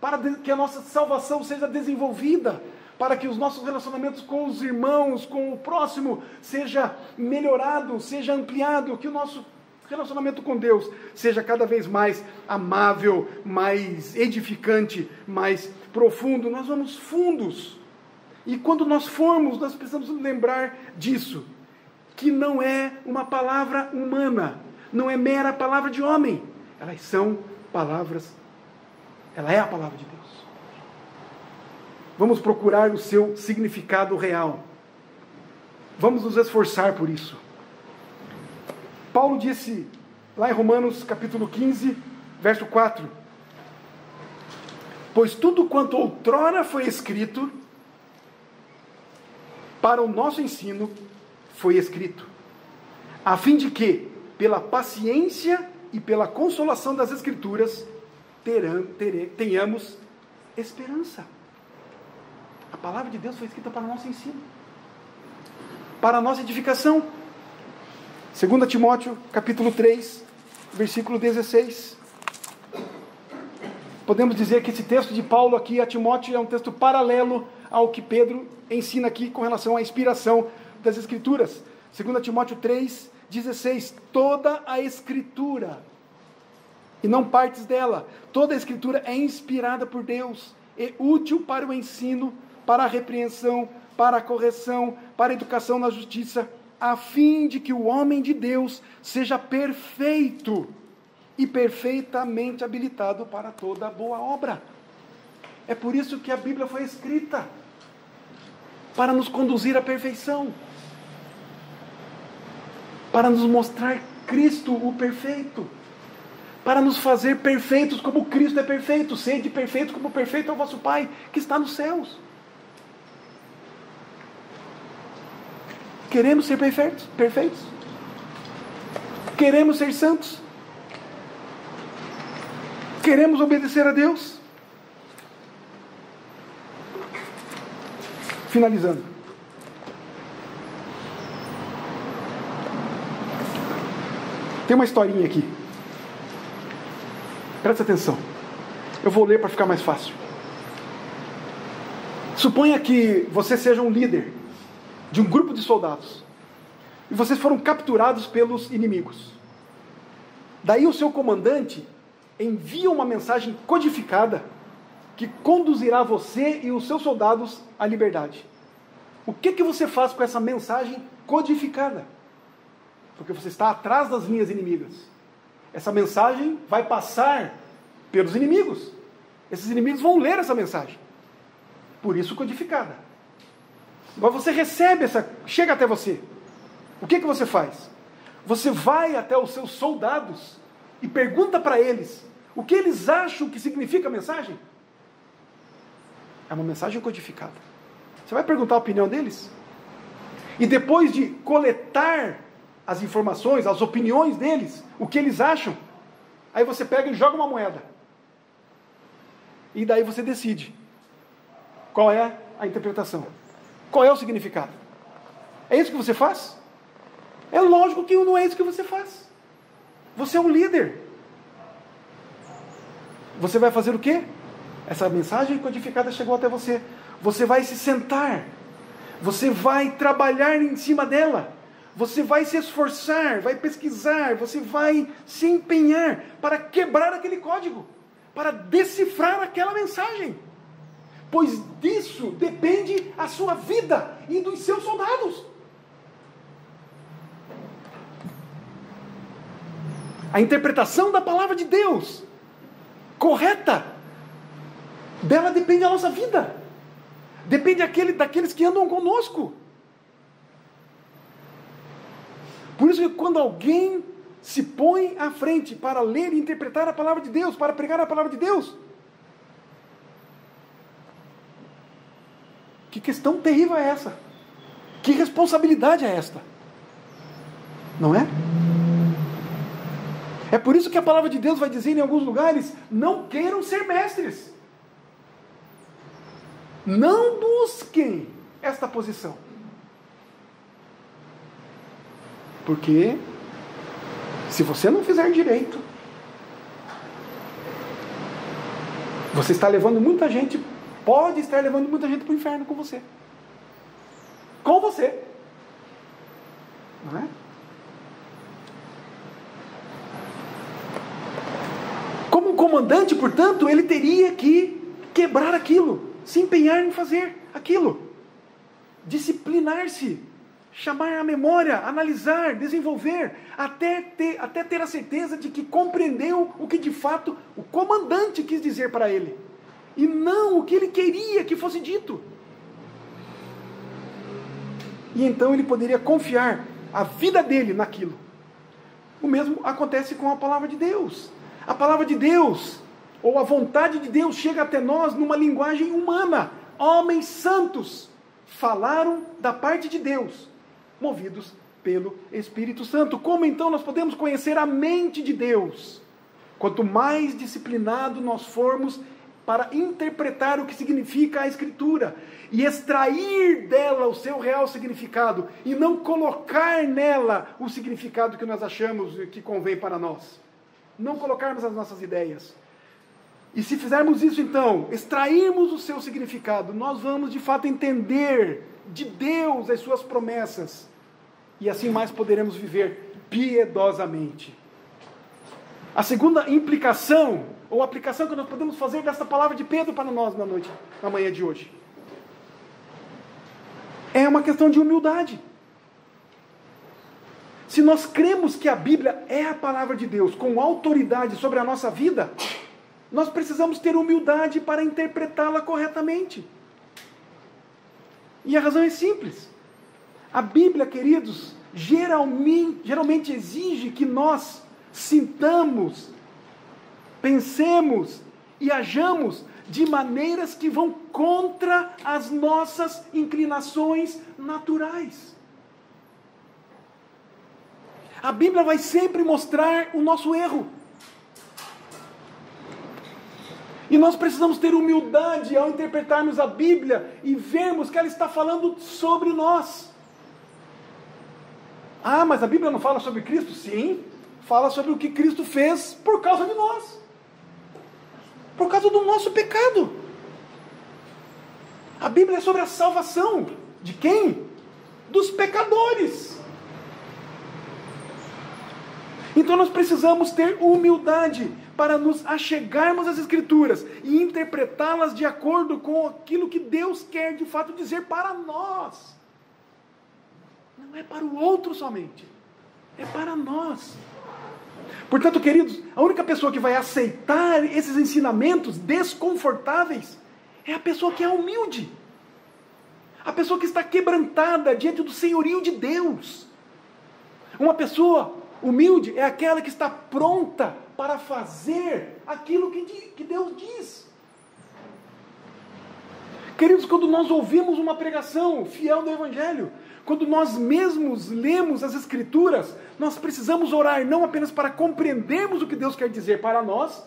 para que a nossa salvação seja desenvolvida, para que os nossos relacionamentos com os irmãos, com o próximo, seja melhorado, seja ampliado, que o nosso relacionamento com Deus seja cada vez mais amável, mais edificante, mais profundo. Nós vamos fundos. E quando nós formos, nós precisamos lembrar disso, que não é uma palavra humana, não é mera palavra de homem. Elas são palavras, ela é a palavra de Deus. Vamos procurar o seu significado real. Vamos nos esforçar por isso. Paulo disse lá em Romanos capítulo 15, verso 4: pois tudo quanto outrora foi escrito, para o nosso ensino foi escrito, a fim de que, pela paciência e pela consolação das Escrituras, tenhamos esperança. A palavra de Deus foi escrita para o nosso ensino, para a nossa edificação. 2 Timóteo, capítulo 3, versículo 16. podemos dizer que esse texto de Paulo aqui a Timóteo é um texto paralelo ao que Pedro ensina aqui com relação à inspiração das Escrituras. 2 Timóteo 3,16, toda a Escritura, e não partes dela, toda a Escritura é inspirada por Deus, é útil para o ensino, para a repreensão, para a correção, para a educação na justiça, a fim de que o homem de Deus seja perfeito e perfeitamente habilitado para toda boa obra. É por isso que a Bíblia foi escrita, para nos conduzir à perfeição, para nos mostrar Cristo o perfeito, para nos fazer perfeitos como Cristo é perfeito. Sede perfeito como perfeito é o vosso Pai que está nos céus. Queremos ser perfeitos? Queremos ser santos? Queremos obedecer a Deus? Finalizando. Tem uma historinha aqui. Presta atenção. Eu vou ler para ficar mais fácil. Suponha que você seja um líder de um grupo de soldados e vocês foram capturados pelos inimigos. Daí o seu comandante envia uma mensagem codificada que conduzirá você e os seus soldados à liberdade. O que você faz com essa mensagem codificada? Porque você está atrás das linhas inimigas. Essa mensagem vai passar pelos inimigos. Esses inimigos vão ler essa mensagem. Por isso codificada. Agora você recebe chega até você. O que você faz? Você vai até os seus soldados e pergunta para eles o que eles acham que significa a mensagem. É uma mensagem codificada. Você vai perguntar a opinião deles? E depois de coletar as informações, as opiniões deles, o que eles acham, aí você pega e joga uma moeda. E daí você decide qual é a interpretação. Qual é o significado? É isso que você faz? É lógico que não é isso que você faz. Você é um líder. Você vai fazer o quê? Essa mensagem codificada chegou até você. Você vai se sentar. Você vai trabalhar em cima dela. Você vai se esforçar, vai pesquisar, você vai se empenhar para quebrar aquele código, para decifrar aquela mensagem. Pois disso depende a sua vida e dos seus soldados. A interpretação da palavra de Deus, correta, dela depende a nossa vida. Depende daqueles que andam conosco. Por isso que quando alguém se põe à frente para ler e interpretar a palavra de Deus, para pregar a palavra de Deus, que questão terrível é essa? Que responsabilidade é esta? Não é? É por isso que a palavra de Deus vai dizer em alguns lugares, não queiram ser mestres. Não busquem esta posição. Porque se você não fizer direito, você está levando muita gente, pode estar levando muita gente para o inferno com você. Com você. Não é? Como um comandante, portanto, ele teria que quebrar aquilo, se empenhar em fazer aquilo, disciplinar-se, chamar a memória, analisar, desenvolver, até ter a certeza de que compreendeu o que de fato o comandante quis dizer para ele, e não o que ele queria que fosse dito. E então ele poderia confiar a vida dele naquilo. O mesmo acontece com a palavra de Deus. A palavra de Deus, ou a vontade de Deus, chega até nós numa linguagem humana. Homens santos falaram da parte de Deus, movidos pelo Espírito Santo. Como então nós podemos conhecer a mente de Deus? Quanto mais disciplinado nós formos para interpretar o que significa a Escritura e extrair dela o seu real significado e não colocar nela o significado que nós achamos que convém para nós. Não colocarmos as nossas ideias. E se fizermos isso então, extrairmos o seu significado, nós vamos de fato entender de Deus as suas promessas. E assim mais poderemos viver piedosamente. A segunda implicação, ou aplicação que nós podemos fazer desta palavra de Pedro para nós na manhã de hoje, é uma questão de humildade. Se nós cremos que a Bíblia é a palavra de Deus com autoridade sobre a nossa vida, nós precisamos ter humildade para interpretá-la corretamente. E a razão é simples. A Bíblia, queridos, geralmente exige que nós sintamos, pensemos e hajamos de maneiras que vão contra as nossas inclinações naturais. A Bíblia vai sempre mostrar o nosso erro. E nós precisamos ter humildade ao interpretarmos a Bíblia e vermos que ela está falando sobre nós. Ah, mas a Bíblia não fala sobre Cristo? Sim, fala sobre o que Cristo fez por causa de nós. Por causa do nosso pecado. A Bíblia é sobre a salvação. De quem? Dos pecadores. Então nós precisamos ter humildade para nos achegarmos às Escrituras e interpretá-las de acordo com aquilo que Deus quer de fato dizer para nós. Não é para o outro somente, é para nós. Portanto, queridos, a única pessoa que vai aceitar esses ensinamentos desconfortáveis é a pessoa que é humilde. A pessoa que está quebrantada diante do senhorio de Deus. Uma pessoa humilde é aquela que está pronta para fazer aquilo que Deus diz. Queridos, quando nós ouvimos uma pregação fiel do Evangelho, quando nós mesmos lemos as Escrituras, nós precisamos orar não apenas para compreendermos o que Deus quer dizer para nós,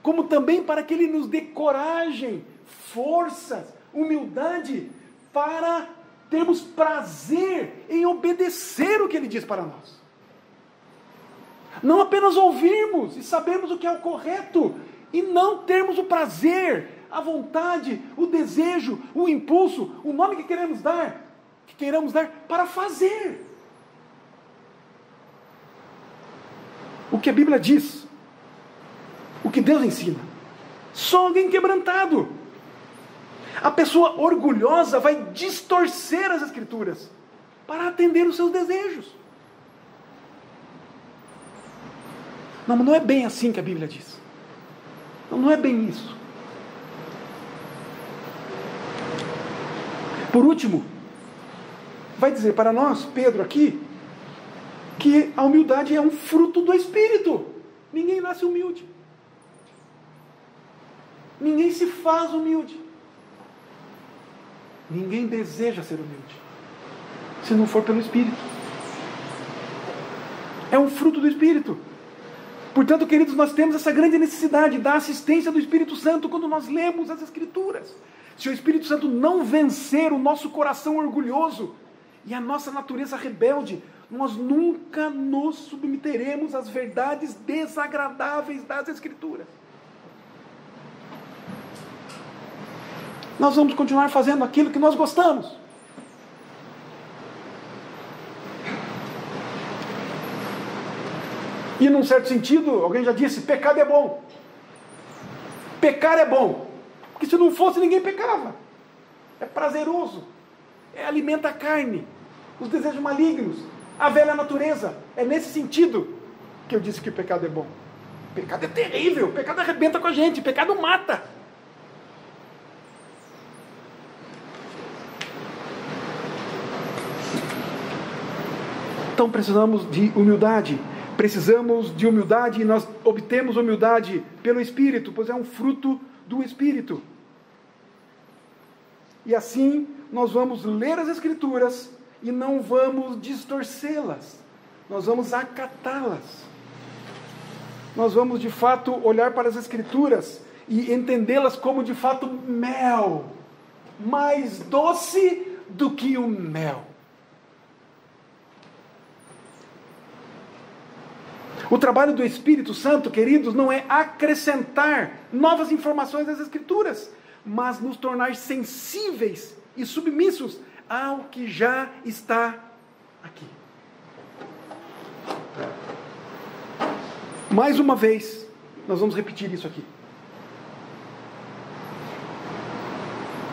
como também para que Ele nos dê coragem, forças, humildade, para termos prazer em obedecer o que Ele diz para nós. Não apenas ouvirmos e sabermos o que é o correto, e não termos o prazer, a vontade, o desejo, o impulso, o nome que queiramos dar para fazer. O que a Bíblia diz, o que Deus ensina. Só alguém quebrantado. A pessoa orgulhosa vai distorcer as Escrituras para atender os seus desejos. Não, mas não é bem assim que a Bíblia diz. Não é bem isso. Por último, vai dizer para nós, Pedro aqui, que a humildade é um fruto do Espírito. Ninguém nasce humilde. Ninguém se faz humilde. Ninguém deseja ser humilde, se não for pelo Espírito. É um fruto do Espírito. Portanto, queridos, nós temos essa grande necessidade da assistência do Espírito Santo quando nós lemos as Escrituras. Se o Espírito Santo não vencer o nosso coração orgulhoso e a nossa natureza rebelde, nós nunca nos submeteremos às verdades desagradáveis das Escrituras. Nós vamos continuar fazendo aquilo que nós gostamos. E num certo sentido, alguém já disse, pecado é bom. Pecar é bom. Porque se não fosse, ninguém pecava. É prazeroso. Alimenta a carne, os desejos malignos, a velha natureza. É nesse sentido que eu disse que o pecado é bom. O pecado é terrível. O pecado arrebenta com a gente. O pecado mata. Então precisamos de humildade. Precisamos de humildade e nós obtemos humildade pelo Espírito, pois é um fruto do Espírito. E assim nós vamos ler as Escrituras e não vamos distorcê-las. Nós vamos acatá-las. Nós vamos de fato olhar para as Escrituras e entendê-las como de fato mel, mais doce do que o mel. O trabalho do Espírito Santo, queridos, não é acrescentar novas informações às Escrituras, mas nos tornar sensíveis e submissos ao que já está aqui. Mais uma vez, nós vamos repetir isso aqui.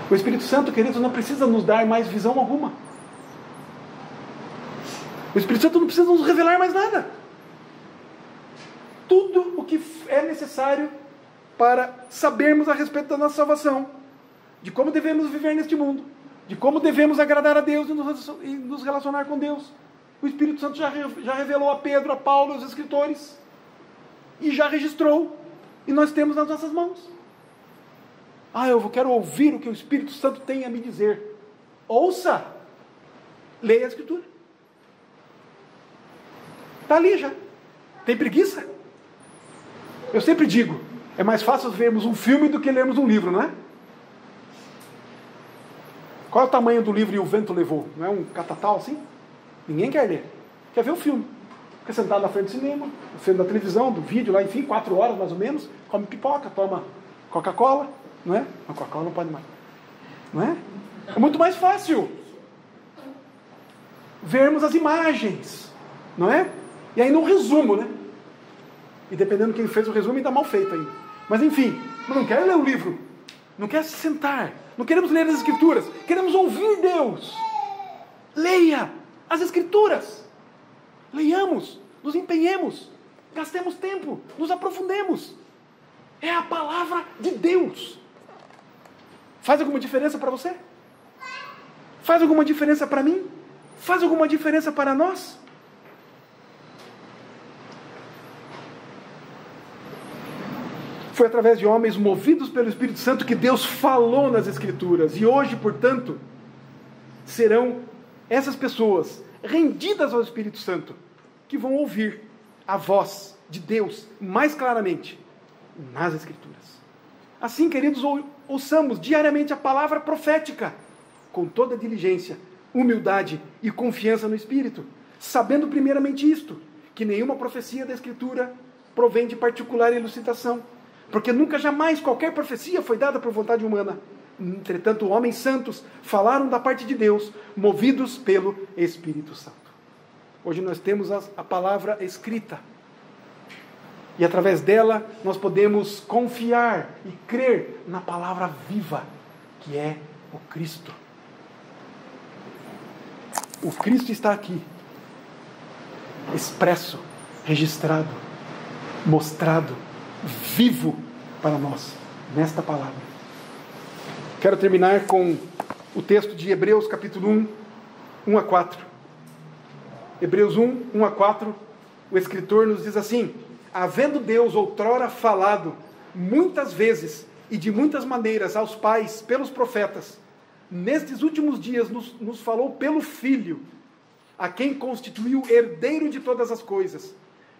O Espírito Santo, queridos, não precisa nos dar mais visão alguma. O Espírito Santo não precisa nos revelar mais nada. Tudo o que é necessário para sabermos a respeito da nossa salvação, de como devemos viver neste mundo, de como devemos agradar a Deus e nos relacionar com Deus. O Espírito Santo já revelou a Pedro, a Paulo, aos escritores, e já registrou, e nós temos nas nossas mãos. Eu quero ouvir o que o Espírito Santo tem a me dizer. Ouça, leia a Escritura. Está ali já. Tem preguiça? Eu sempre digo, é mais fácil vermos um filme do que lermos um livro, não é? Qual é o tamanho do livro E o Vento Levou? Não é um catatal assim? Ninguém quer ler. Quer ver o filme. Fica sentado na frente do cinema, na frente da televisão, do vídeo lá, enfim, 4 horas mais ou menos, come pipoca, toma Coca-Cola, não é? A Coca-Cola não pode mais. Não é? É muito mais fácil vermos as imagens, não é? E aí no resumo, né? E dependendo de quem fez o resumo, ainda mal feito ainda. Mas enfim, não quer ler o livro, não quer se sentar, não queremos ler as Escrituras, queremos ouvir Deus. Leia as Escrituras. Leiamos, nos empenhemos, gastemos tempo, nos aprofundemos. É a palavra de Deus. Faz alguma diferença para você? Faz alguma diferença para mim? Faz alguma diferença para nós? Foi através de homens movidos pelo Espírito Santo que Deus falou nas Escrituras. E hoje, portanto, serão essas pessoas rendidas ao Espírito Santo que vão ouvir a voz de Deus mais claramente nas Escrituras. Assim, queridos, ouçamos diariamente a palavra profética com toda diligência, humildade e confiança no Espírito, sabendo primeiramente isto, que nenhuma profecia da Escritura provém de particular elucidação, porque nunca jamais qualquer profecia foi dada por vontade humana. Entretanto, homens santos falaram da parte de Deus, movidos pelo Espírito Santo. Hoje nós temos a palavra escrita. E através dela nós podemos confiar e crer na palavra viva, que é o Cristo. O Cristo está aqui, expresso, registrado, mostrado, vivo para nós, nesta palavra. Quero terminar com o texto de Hebreus capítulo 1, 1 a 4. Hebreus 1, 1 a 4, o escritor nos diz assim: havendo Deus outrora falado muitas vezes e de muitas maneiras aos pais pelos profetas, nestes últimos dias nos falou pelo Filho, a quem constituiu herdeiro de todas as coisas,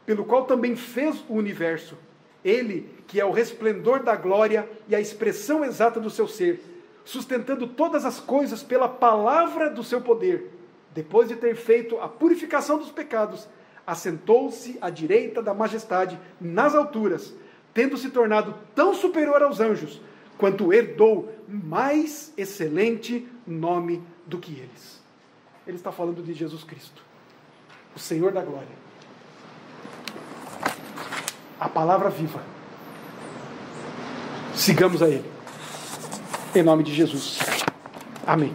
pelo qual também fez o universo. Ele, que é o resplendor da glória e a expressão exata do seu ser, sustentando todas as coisas pela palavra do seu poder, depois de ter feito a purificação dos pecados, assentou-se à direita da majestade nas alturas, tendo se tornado tão superior aos anjos, quanto herdou mais excelente nome do que eles. Ele está falando de Jesus Cristo, o Senhor da glória. A palavra viva. Sigamos a Ele. Em nome de Jesus. Amém.